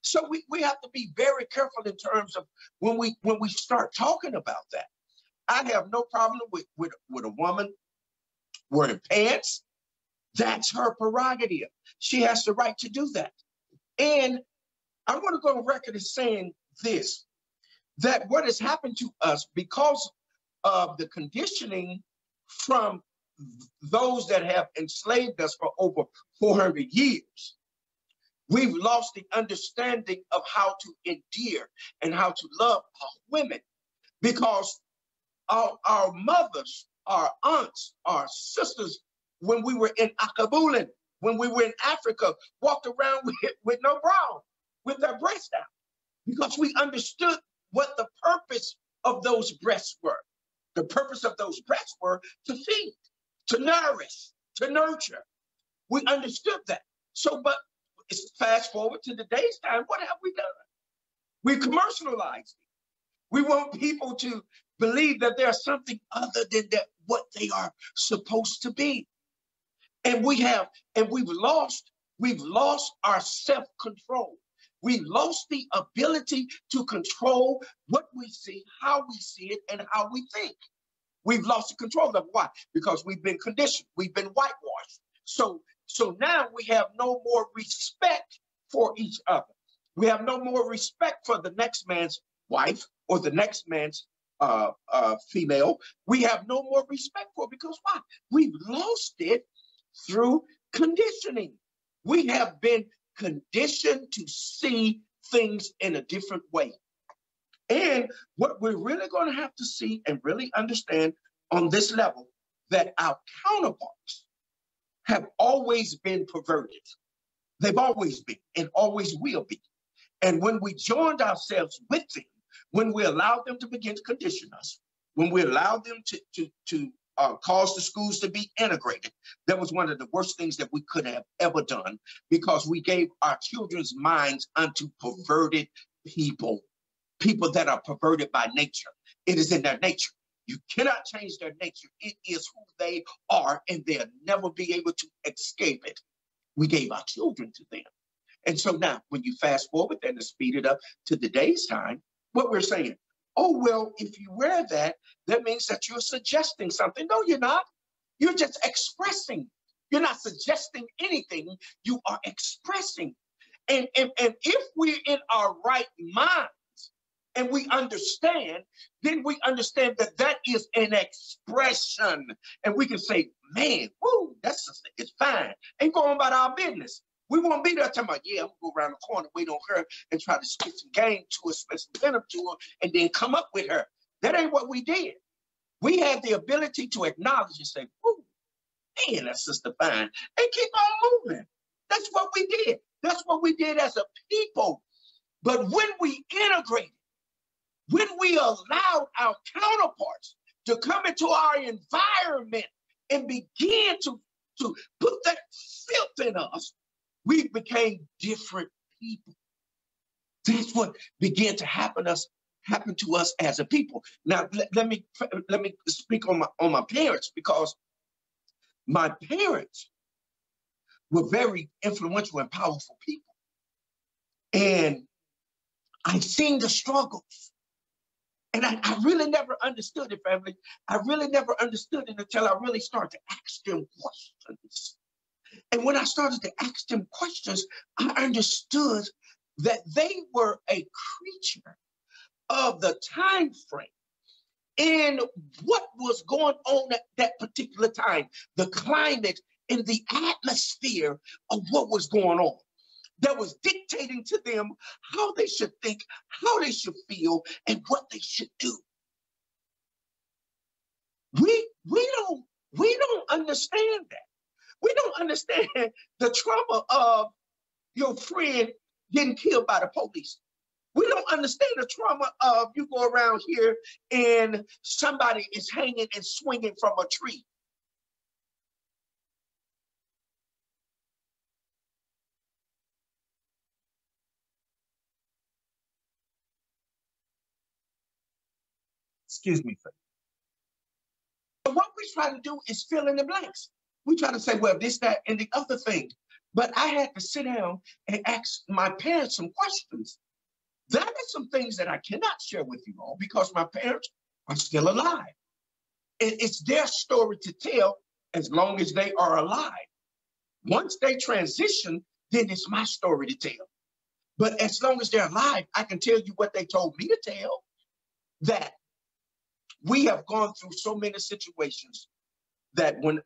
S2: So we have to be very careful in terms of when we start talking about that. I have no problem with a woman wearing pants. That's her prerogative. She has the right to do that. And I want to go on record as saying this, that what has happened to us because of the conditioning from those that have enslaved us for over 400 years, we've lost the understanding of how to endear and how to love our women, because our mothers, our aunts, our sisters, when we were in Akabulin, when we were in Africa, walked around with no bra, with their breasts out, because we understood what the purpose of those breasts were. The purpose of those breasts were to feed, to nourish, to nurture. We understood that. So, but fast forward to today's time, what have we done? We commercialized it. We want people to believe that there's something other than that what they are supposed to be. And we've lost our self-control. We've lost the ability to control what we see, how we see it, and how we think. We've lost the control of why? Because we've been conditioned, we've been whitewashed. So now we have no more respect for each other. We have no more respect for the next man's wife or the next man's female. We have no more respect for it, because why? We've lost it through conditioning. We have been conditioned to see things in a different way. And what we're really going to have to see and really understand on this level, that our counterparts have always been perverted. They've always been and always will be. And when we joined ourselves with them, when we allowed them to begin to condition us, when we allowed them to cause the schools to be integrated, that was one of the worst things that we could have ever done, because we gave our children's minds unto perverted people, people that are perverted by nature. It is in their nature. You cannot change their nature. It is who they are, and they'll never be able to escape it. We gave our children to them. And so now, when you fast forward and to speed it up to today's time, what we're saying, oh, well, if you wear that, that means that you're suggesting something. No, you're not. You're just expressing. You're not suggesting anything. You are expressing. And if we're in our right mind and we understand, then we understand that that is an expression. And we can say, man, woo, it's fine. Ain't going about our business. We won't be there talking about, yeah, I'm going to go around the corner, wait on her, and try to spit some game to her, spit some venom to her, and then come up with her. That ain't what we did. We had the ability to acknowledge and say, woo, man, that sister fine, and keep on moving. That's what we did. That's what we did as a people. But when we integrated, when we allowed our counterparts to come into our environment and begin to put that filth in us, we became different people. That's what began to happen to us as a people. Now, let me speak on my parents, because my parents were very influential and powerful people. And I've seen the struggles. And I really never understood it, family. I really never understood it until I really started to ask them questions. And when I started to ask them questions, I understood that they were a creature of the time frame and what was going on at that particular time, the climate and the atmosphere of what was going on, that was dictating to them how they should think, how they should feel, and what they should do. We don't understand that. We don't understand the trauma of your friend getting killed by the police. We don't understand the trauma of you go around here and somebody is hanging and swinging from a tree. Excuse me. But what we try to do is fill in the blanks. We try to say, well, this, that, and the other thing. But I had to sit down and ask my parents some questions. That is some things that I cannot share with you all because my parents are still alive. It's their story to tell as long as they are alive. Once they transition, then it's my story to tell. But as long as they're alive, I can tell you what they told me to tell, that we have gone through so many situations that when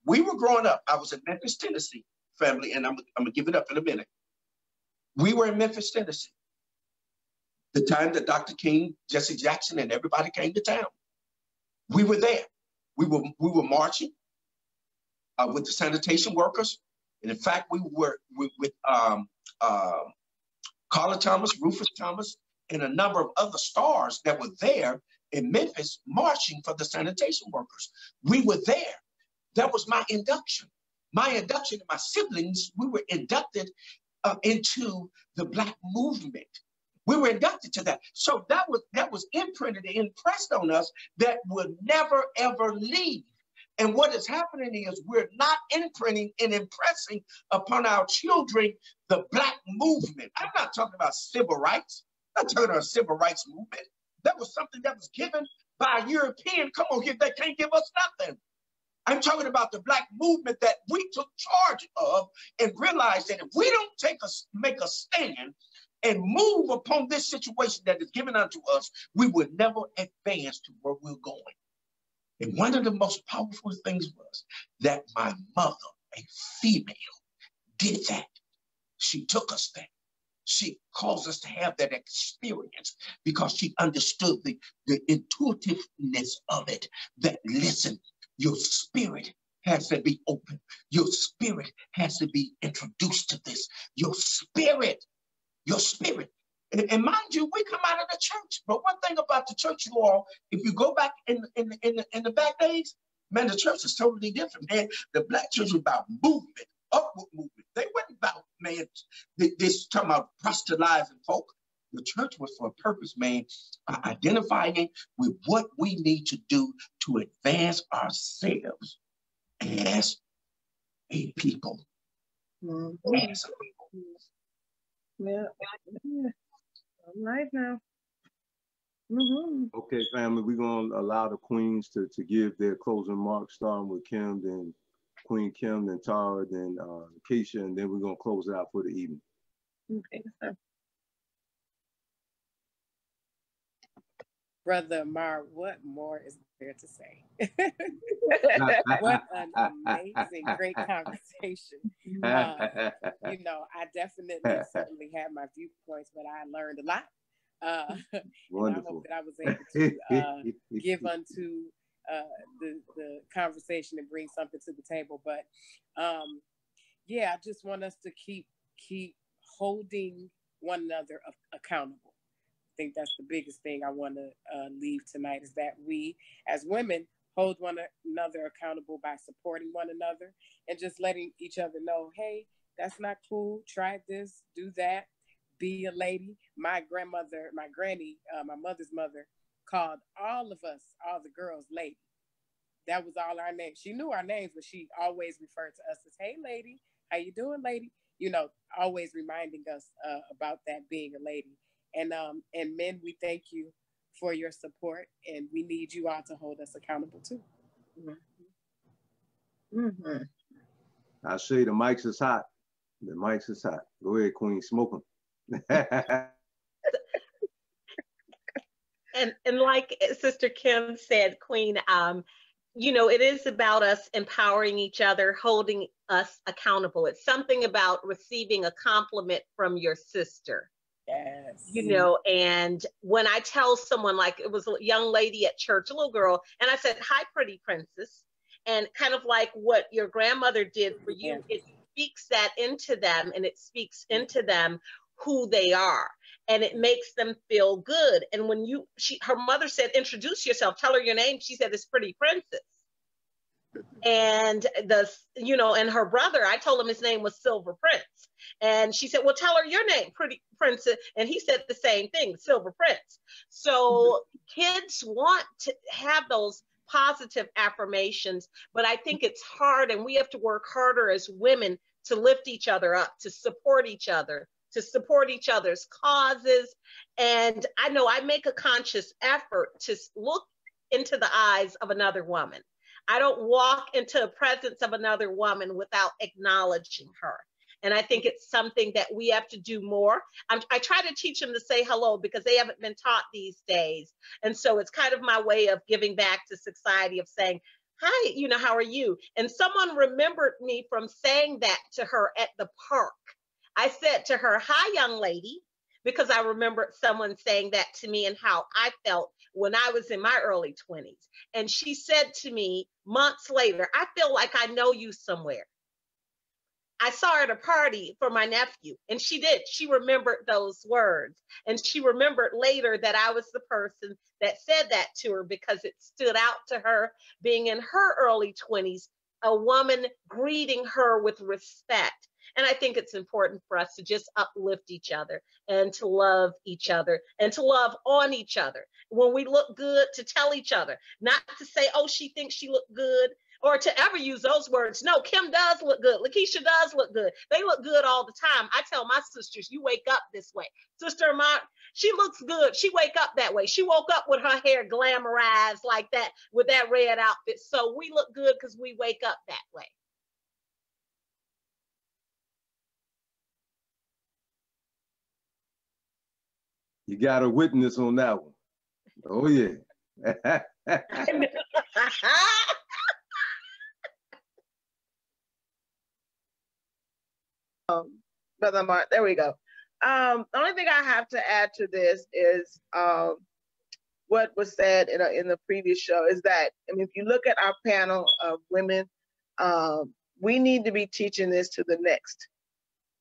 S2: we were growing up, I was in Memphis, Tennessee, family, and I'm gonna give it up in a minute. We were in Memphis, Tennessee. The time that Dr. King, Jesse Jackson, and everybody came to town. We were there. We were marching with the sanitation workers. And in fact, we were with Carla Thomas, Rufus Thomas, and a number of other stars that were there in Memphis marching for the sanitation workers. We were there. That was my induction. My induction and my siblings, we were inducted into the Black movement. We were inducted to that. So that was imprinted and impressed on us that would never, ever leave. And what is happening is we're not imprinting and impressing upon our children the Black movement. I'm not talking about civil rights. I'm not talking about a civil rights movement. That was something that was given by a European. Come on here, they can't give us nothing. I'm talking about the Black movement that we took charge of and realized that if we don't make a stand and move upon this situation that is given unto us, we would never advance to where we're going. And one of the most powerful things was that my mother, a female, did that. She took us there. She caused us to have that experience because she understood the intuitiveness of it, that listen, your spirit has to be open. Your spirit has to be introduced to this. Your spirit. And mind you, we come out of the church. But one thing about the church, you all, if you go back in the back days, man, the church is totally different, man. The Black church was about movement, upward movement. They weren't about, man, this talking about proselytizing folk. The church was for a purpose, man, identifying with what we need to do to advance ourselves as a people.
S3: Mm-hmm.
S2: As a people.
S3: Yeah. All right now. Mm-hmm.
S1: Okay, family, we're going to allow the queens to give their closing remarks, starting with Kim, then Queen Kim, then Tara, then Keisha, and then we're going to close it out for the evening.
S3: Okay, so.
S4: Brother Amar, what more is there to say? What an amazing, great conversation. You know, I certainly had my viewpoints, but I learned a lot. And I hope that I was able to give unto the conversation and bring something to the table. But yeah, I just want us to keep holding one another accountable. I think that's the biggest thing I want to leave tonight, is that we as women hold one another accountable by supporting one another and just letting each other know, hey, that's not cool. Try this, do that, be a lady. My grandmother, my granny, my mother's mother, called all of us, all the girls, lady. That was all our names. She knew our names, but she always referred to us as, hey, lady, how you doing, lady? You know, always reminding us about that, being a lady. And men, we thank you for your support, and we need you all to hold us accountable too.
S3: Mm-hmm.
S1: I say the mics is hot. The mics is hot. Go ahead, Queen, smoke them.
S5: And like Sister Kim said, Queen, you know, it is about us empowering each other, holding us accountable. It's something about receiving a compliment from your sister.
S4: Yes.
S5: You know, and when I tell someone, like it was a young lady at church, a little girl, and I said, hi, pretty princess. And kind of like what your grandmother did for you, it speaks that into them, and it speaks into them who they are, and it makes them feel good. And when her mother said, introduce yourself, tell her your name. She said, it's pretty princess. And and her brother, I told him his name was Silver Prince. And she said, well, tell her your name, pretty princess. And he said the same thing, Silver Prince. So kids want to have those positive affirmations, but I think it's hard, and we have to work harder as women to lift each other up, to support each other, to support each other's causes. And I know I make a conscious effort to look into the eyes of another woman. I don't walk into the presence of another woman without acknowledging her. And I think it's something that we have to do more. I try to teach them to say hello because they haven't been taught these days. And so it's kind of my way of giving back to society, of saying, hi, you know, how are you? And someone remembered me from saying that to her at the park. I said to her, hi, young lady, because I remembered someone saying that to me and how I felt when I was in my early 20s. And she said to me months later, I feel like I know you somewhere. I saw her at a party for my nephew, and she did. She remembered those words. And she remembered later that I was the person that said that to her because it stood out to her, being in her early 20s, a woman greeting her with respect. And I think it's important for us to just uplift each other and to love each other and to love on each other. When we look good, to tell each other, not to say, oh, she thinks she looked good, or to ever use those words. No, Kim does look good. Lakeisha does look good. They look good all the time. I tell my sisters, you wake up this way. Sister Mark, she looks good. She wake up that way. She woke up with her hair glamorized like that with that red outfit. So we look good because we wake up that way.
S1: You got a witness on that one. Oh, yeah.
S3: Brother Mark, there we go. The only thing I have to add to this is what was said in the previous show is that, I mean, if you look at our panel of women, we need to be teaching this to the next,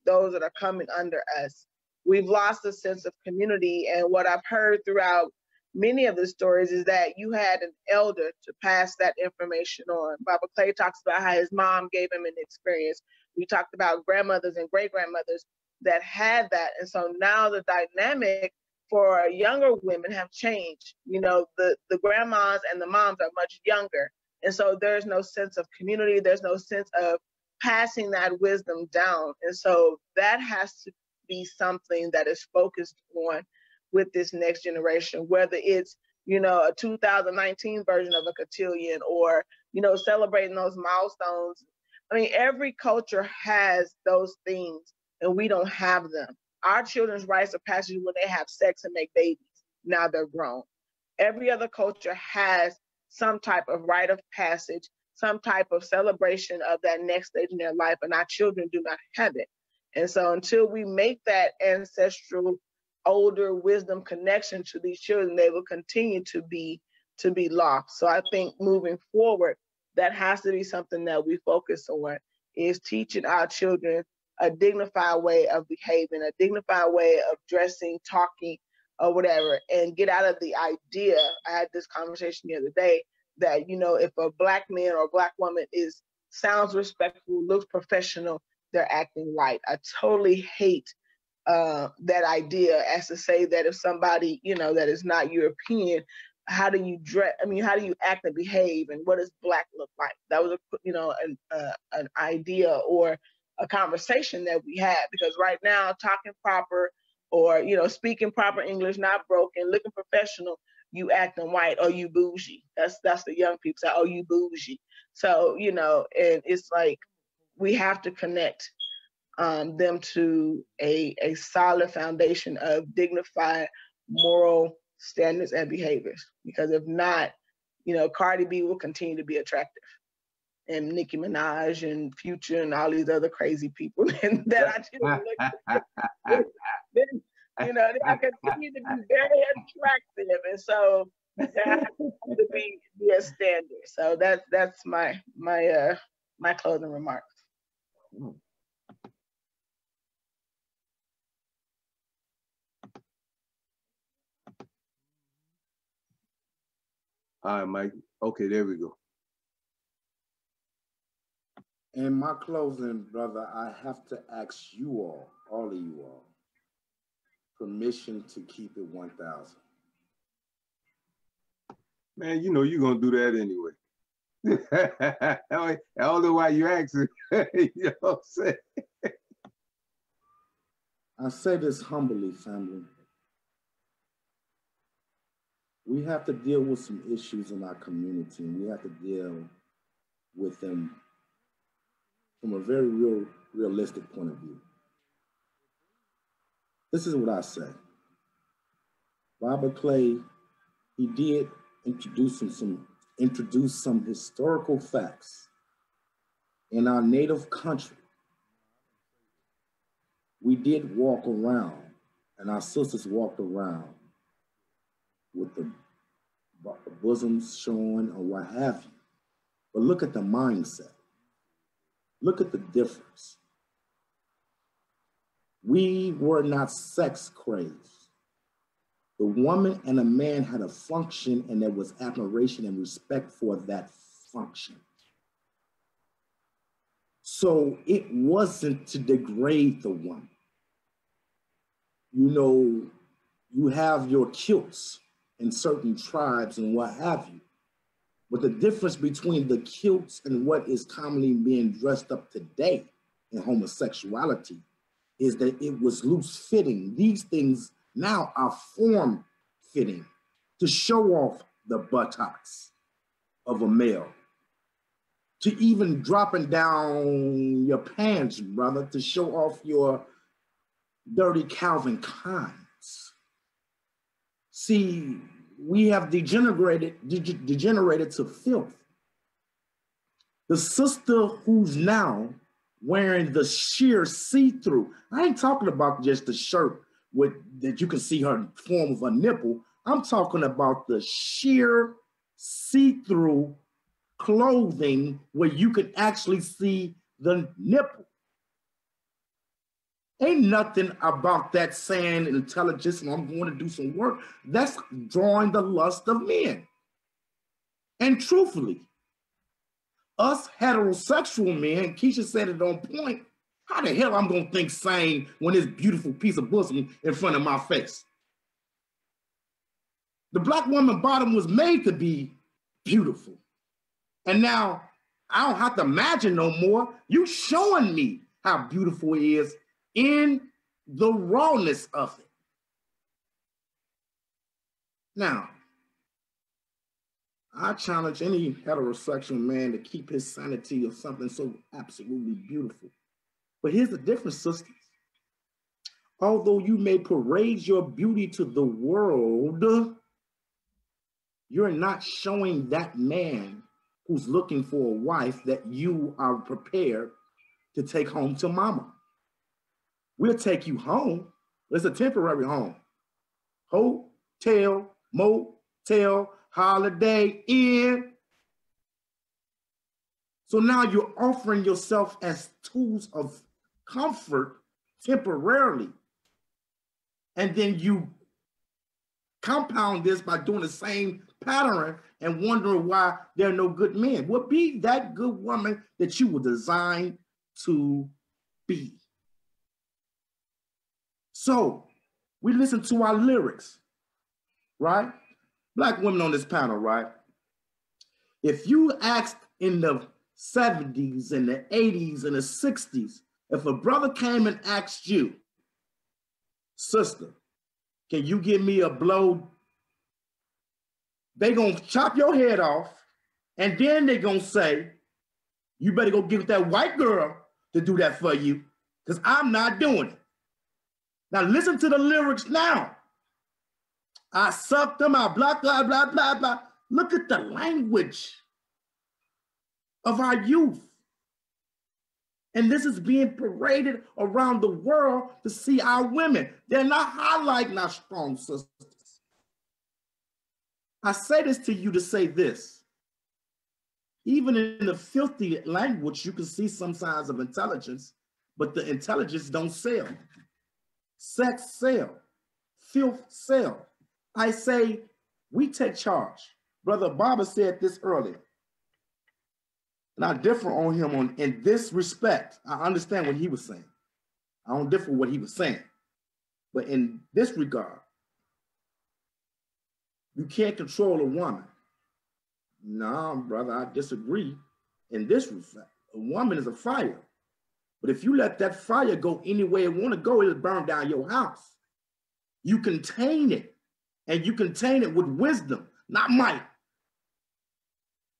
S3: those that are coming under us. We've lost a sense of community, and what I've heard throughout many of the stories is that you had an elder to pass that information on. Baba Clay talks about how his mom gave him an experience. We talked about grandmothers and great-grandmothers that had that. And so now the dynamic for younger women have changed. You know, the grandmas and the moms are much younger. And so there's no sense of community. There's no sense of passing that wisdom down. And so that has to be something that is focused on with this next generation, whether it's, you know, a 2019 version of a cotillion or, you know, celebrating those milestones. I mean, every culture has those things and we don't have them. Our children's rites of passage when they have sex and make babies. Now they're grown. Every other culture has some type of rite of passage, some type of celebration of that next stage in their life, and our children do not have it. And so until we make that ancestral, older wisdom connection to these children, they will continue to be lost. So I think moving forward, that has to be something that we focus on, is teaching our children a dignified way of behaving, a dignified way of dressing, talking, or whatever, and get out of the idea. I had this conversation the other day that, you know, if a Black man or a Black woman sounds respectful, looks professional, they're acting right. I totally hate that idea, as to say that if somebody, you know, that is not European, how do you dress? I mean, how do you act and behave, and what does Black look like? That was an idea or a conversation that we had, because right now talking proper or, you know, speaking proper English, not broken, looking professional, you acting white or you bougie. That's the young people say, oh, you bougie. So, you know, and it's like we have to connect them to a solid foundation of dignified moral standards and behaviors. Because if not, you know, Cardi B will continue to be attractive, and Nicki Minaj and Future and all these other crazy people and that I just look at, you know, they continue to be very attractive, and so there has to be a standard. So that's my closing remarks.
S1: All right, Mike. Okay, there we go.
S6: In my closing, brother, I have to ask you all of you all, permission to keep it 1,000.
S1: Man, you know you're going to do that anyway. I don't know why you asking. You know what I'm saying?
S6: I say this humbly, family. We have to deal with some issues in our community, and we have to deal with them from a very realistic point of view. This is what I say. Robert Clay, he did introduce some historical facts in our native country. We did walk around, and our sisters walked around with the bosoms showing or what have you. But look at the mindset. Look at the difference. We were not sex crazed. The woman and a man had a function, and there was admiration and respect for that function. So it wasn't to degrade the woman. You know, you have your kilts in certain tribes and what have you. But the difference between the kilts and what is commonly being dressed up today in homosexuality is that it was loose fitting. These things now are form fitting to show off the buttocks of a male, to even dropping down your pants, brother, to show off your dirty Calvin Kleins. See, we have degenerated to filth. The sister who's now wearing the sheer see-through, I ain't talking about just the shirt that you can see her form of her nipple. I'm talking about the sheer see-through clothing where you can actually see the nipple. Ain't nothing about that saying intelligence and I'm going to do some work. That's drawing the lust of men. And truthfully, us heterosexual men, Keisha said it on point, how the hell I'm going to think sane when this beautiful piece of bosom in front of my face? The black woman bottom was made to be beautiful. And now I don't have to imagine no more. You showing me how beautiful it is in the rawness of it. Now, I challenge any heterosexual man to keep his sanity of something so absolutely beautiful. But here's the difference, sisters. Although you may parade your beauty to the world, you're not showing that man who's looking for a wife that you are prepared to take home to mama. We'll take you home. It's a temporary home. Hotel, motel, Holiday Inn. So now you're offering yourself as tools of comfort temporarily. And then you compound this by doing the same pattern and wondering why there are no good men. Well, be that good woman that you were designed to be. So we listen to our lyrics, right? Black women on this panel, right? If you asked in the 70s and the 80s and the 60s, if a brother came and asked you, sister, can you give me a blow? They gonna chop your head off, and then they gonna say, you better go get that white girl to do that for you, because I'm not doing it. Now listen to the lyrics now. I sucked them out, blah, blah, blah, blah, blah. Look at the language of our youth. And this is being paraded around the world to see our women. They're not highlighting our strong sisters. I say this to you to say this. Even in the filthy language, you can see some signs of intelligence, but the intelligence don't sell. Sex sell, filth sell. I say, we take charge. Brother Baba said this earlier. And I differ on him in this respect. I understand what he was saying. I don't differ what he was saying. But in this regard, you can't control a woman, No, brother, I disagree. In this respect, a woman is a fire. But if you let that fire go anywhere it want to go, it'll burn down your house. You contain it, and you contain it with wisdom, not might.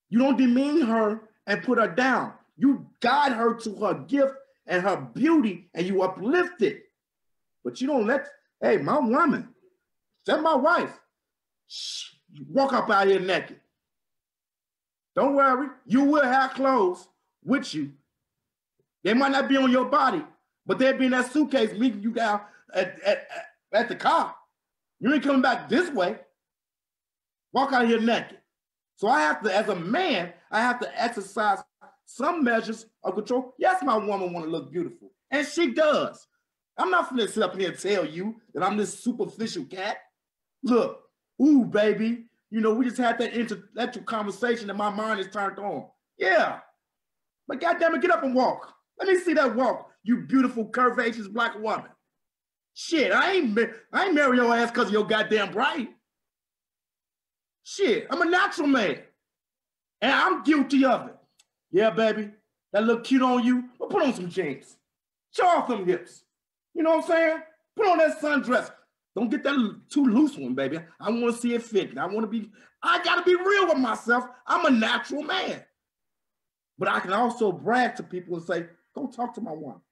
S6: You don't demean her and put her down. You guide her to her gift and her beauty, and you uplift it. But you don't let, hey, my woman, that's my wife. Shh, walk up out here naked. Don't worry, you will have clothes with you. They might not be on your body, but they'll be in that suitcase meeting you down at the car. You ain't coming back this way. Walk out here naked. So I have to, as a man, I have to exercise some measures of control. Yes, my woman want to look beautiful, and she does. I'm not gonna sit up here and tell you that I'm this superficial cat. Look, ooh, baby, you know, we just had that intellectual conversation and my mind is turned on. Yeah, but goddamn it, get up and walk. Let me see that walk, you beautiful, curvaceous black woman. Shit, I ain't marry your ass because of your goddamn bright. Shit, I'm a natural man, and I'm guilty of it. Yeah, baby, that look cute on you, but put on some jeans. Show off them hips. You know what I'm saying? Put on that sundress. Don't get that too loose one, baby. I want to see it fit. I gotta be real with myself. I'm a natural man. But I can also brag to people and say, go talk to my woman.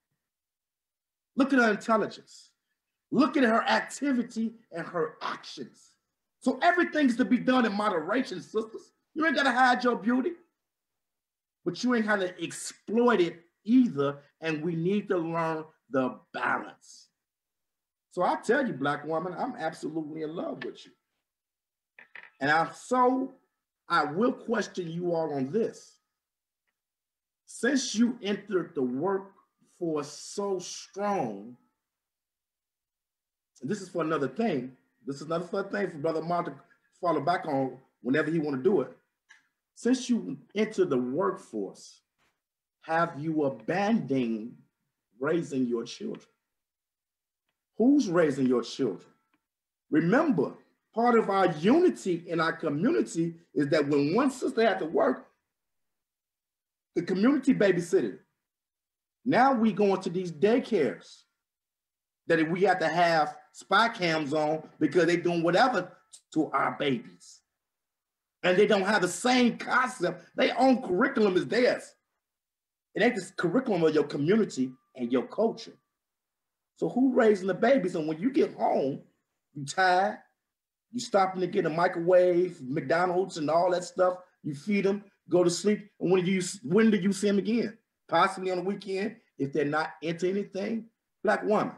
S6: Look at her intelligence. Look at her activity and her actions. So everything's to be done in moderation, sisters. You ain't gotta hide your beauty, but you ain't gotta exploit it either. And we need to learn the balance. So I tell you, black woman, I'm absolutely in love with you. And I will question you all on this. Since you entered the workforce so strong, and this is for another thing, this is another fun thing for Brother Martin to follow back on whenever he want to do it. Since you entered the workforce, have you abandoned raising your children? Who's raising your children? Remember, part of our unity in our community is that when one sister had to work, the community babysitted. Now we go into these daycares that we have to have spy cams on because they're doing whatever to our babies. And they don't have the same concept. Their own curriculum is theirs. It ain't the curriculum of your community and your culture. So who raising the babies? And when you get home, you tired, you stopping to get a microwave, McDonald's and all that stuff, you feed them, go to sleep, and when do you see them again? Possibly on the weekend, if they're not into anything. Black woman,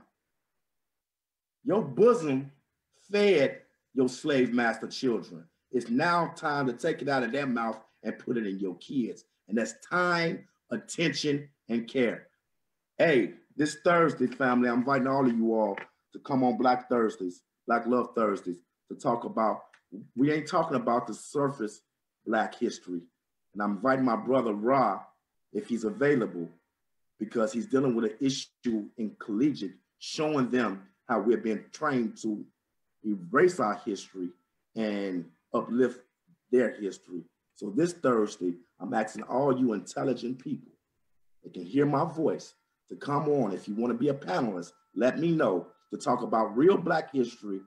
S6: your bosom fed your slave master children. It's now time to take it out of their mouth and put it in your kids. And that's time, attention, and care. Hey, this Thursday, family, I'm inviting all of you all to come on Black Thursdays, Black Love Thursdays, to talk about, we ain't talking about the surface Black history. And I'm inviting my brother Ra, if he's available, because he's dealing with an issue in collegiate, showing them how we're being trained to erase our history and uplift their history. So this Thursday, I'm asking all you intelligent people that can hear my voice to come on. If you want to be a panelist, let me know, to talk about real Black history.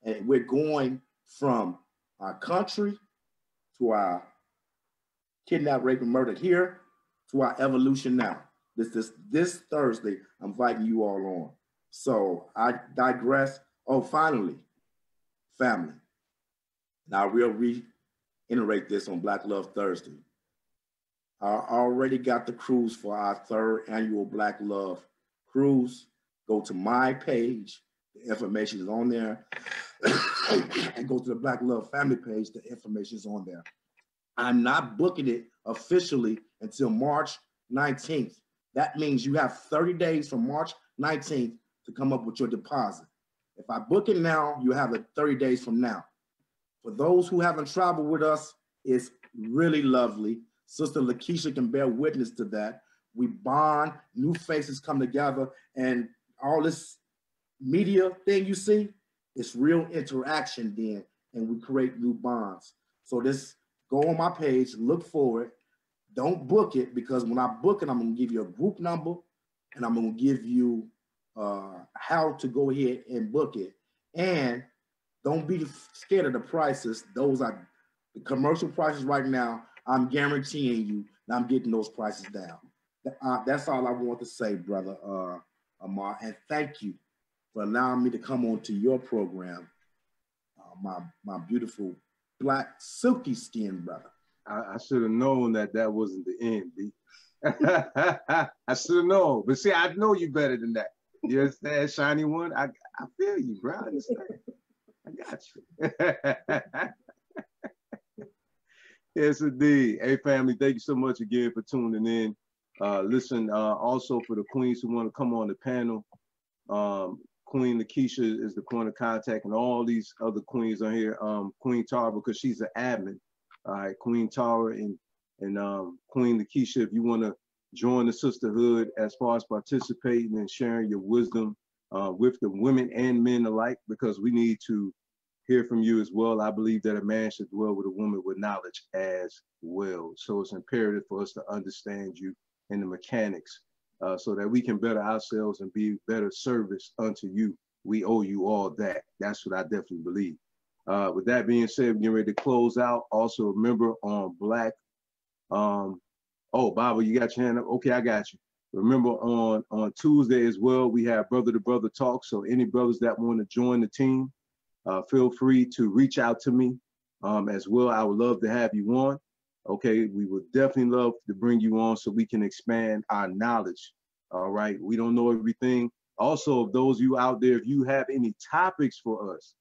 S6: And we're going from our country to our kidnap, rape, and murder here to our evolution now. This Thursday, I'm inviting you all on. So I digress. Oh, finally, family. Now we'll reiterate this on Black Love Thursday. I already got the cruise for our 3rd annual Black Love cruise. Go to my page. The information is on there. And go to the Black Love family page. The information is on there. I'm not booking it officially until March 19th. That means you have 30 days from March 19th to come up with your deposit. If I book it now, you have it 30 days from now. For those who haven't traveled with us, it's really lovely. Sister Lakeisha can bear witness to that. We bond, new faces come together, and all this media thing you see, it's real interaction then, and we create new bonds. So this go on my page, look for it. Don't book it, because when I book it, I'm going to give you a group number, and I'm going to give you how to go ahead and book it. And don't be scared of the prices. Those are the commercial prices right now. I'm guaranteeing you that I'm getting those prices down. That's all I want to say, brother Amar. And thank you for allowing me to come on to your program, my beautiful black silky skin brother.
S1: I should have known that wasn't the end, B. I should have known. But see, I know you better than that. You understand, shiny one? I feel you, bro. I understand. I got you. Yes, indeed. Hey, family, thank you so much again for tuning in. Listen, also for the queens who want to come on the panel, Queen Lakeisha is the point of contact, and all these other queens on here. Queen Tara, because she's an admin. All right, Queen Tara and Queen Lakeisha, if you want to join the sisterhood as far as participating and sharing your wisdom with the women and men alike, because we need to hear from you as well. I believe that a man should dwell with a woman with knowledge as well. So it's imperative for us to understand you and the mechanics so that we can better ourselves and be better service unto you. We owe you all that. That's what I definitely believe. With that being said, we're getting ready to close out. Also, remember on Black, oh, Baba, you got your hand up? Okay, I got you. Remember on Tuesday as well, we have Brother to Brother Talk. So any brothers that want to join the team, feel free to reach out to me as well. I would love to have you on. Okay, we would definitely love to bring you on so we can expand our knowledge. All right, we don't know everything. Also, if those of you out there, if you have any topics for us,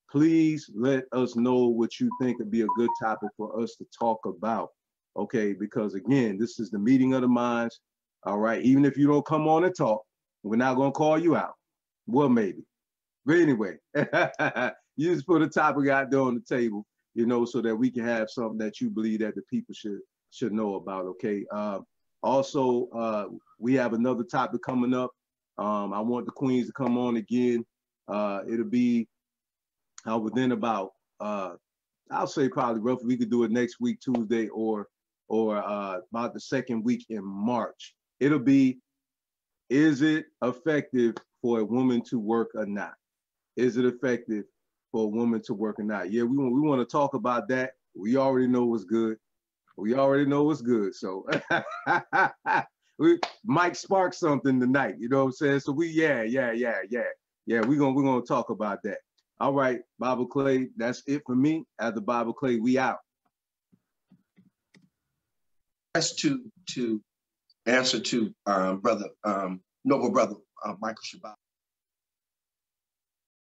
S1: please let us know what you think would be a good topic for us to talk about. Okay, because again, this is the meeting of the minds. All right, even if you don't come on and talk, we're not going to call you out. Well, maybe. But anyway, you just put a topic out there on the table, you know, so that we can have something that you believe that the people should know about. Okay. Also, we have another topic coming up. I want the queens to come on again. It'll be within about, I'll say probably roughly, we could do it next week, Tuesday, or about the second week in March. It'll be, is it effective for a woman to work or not? Is it effective for a woman to work or not? Yeah, we want to talk about that. We already know what's good. We already know what's good. So we might spark something tonight. You know what I'm saying? So yeah, we're gonna talk about that. All right, Bible Clay, that's it for me. At the Bible Clay, we out.
S2: That's to answer to brother, noble brother Michael Shabbat.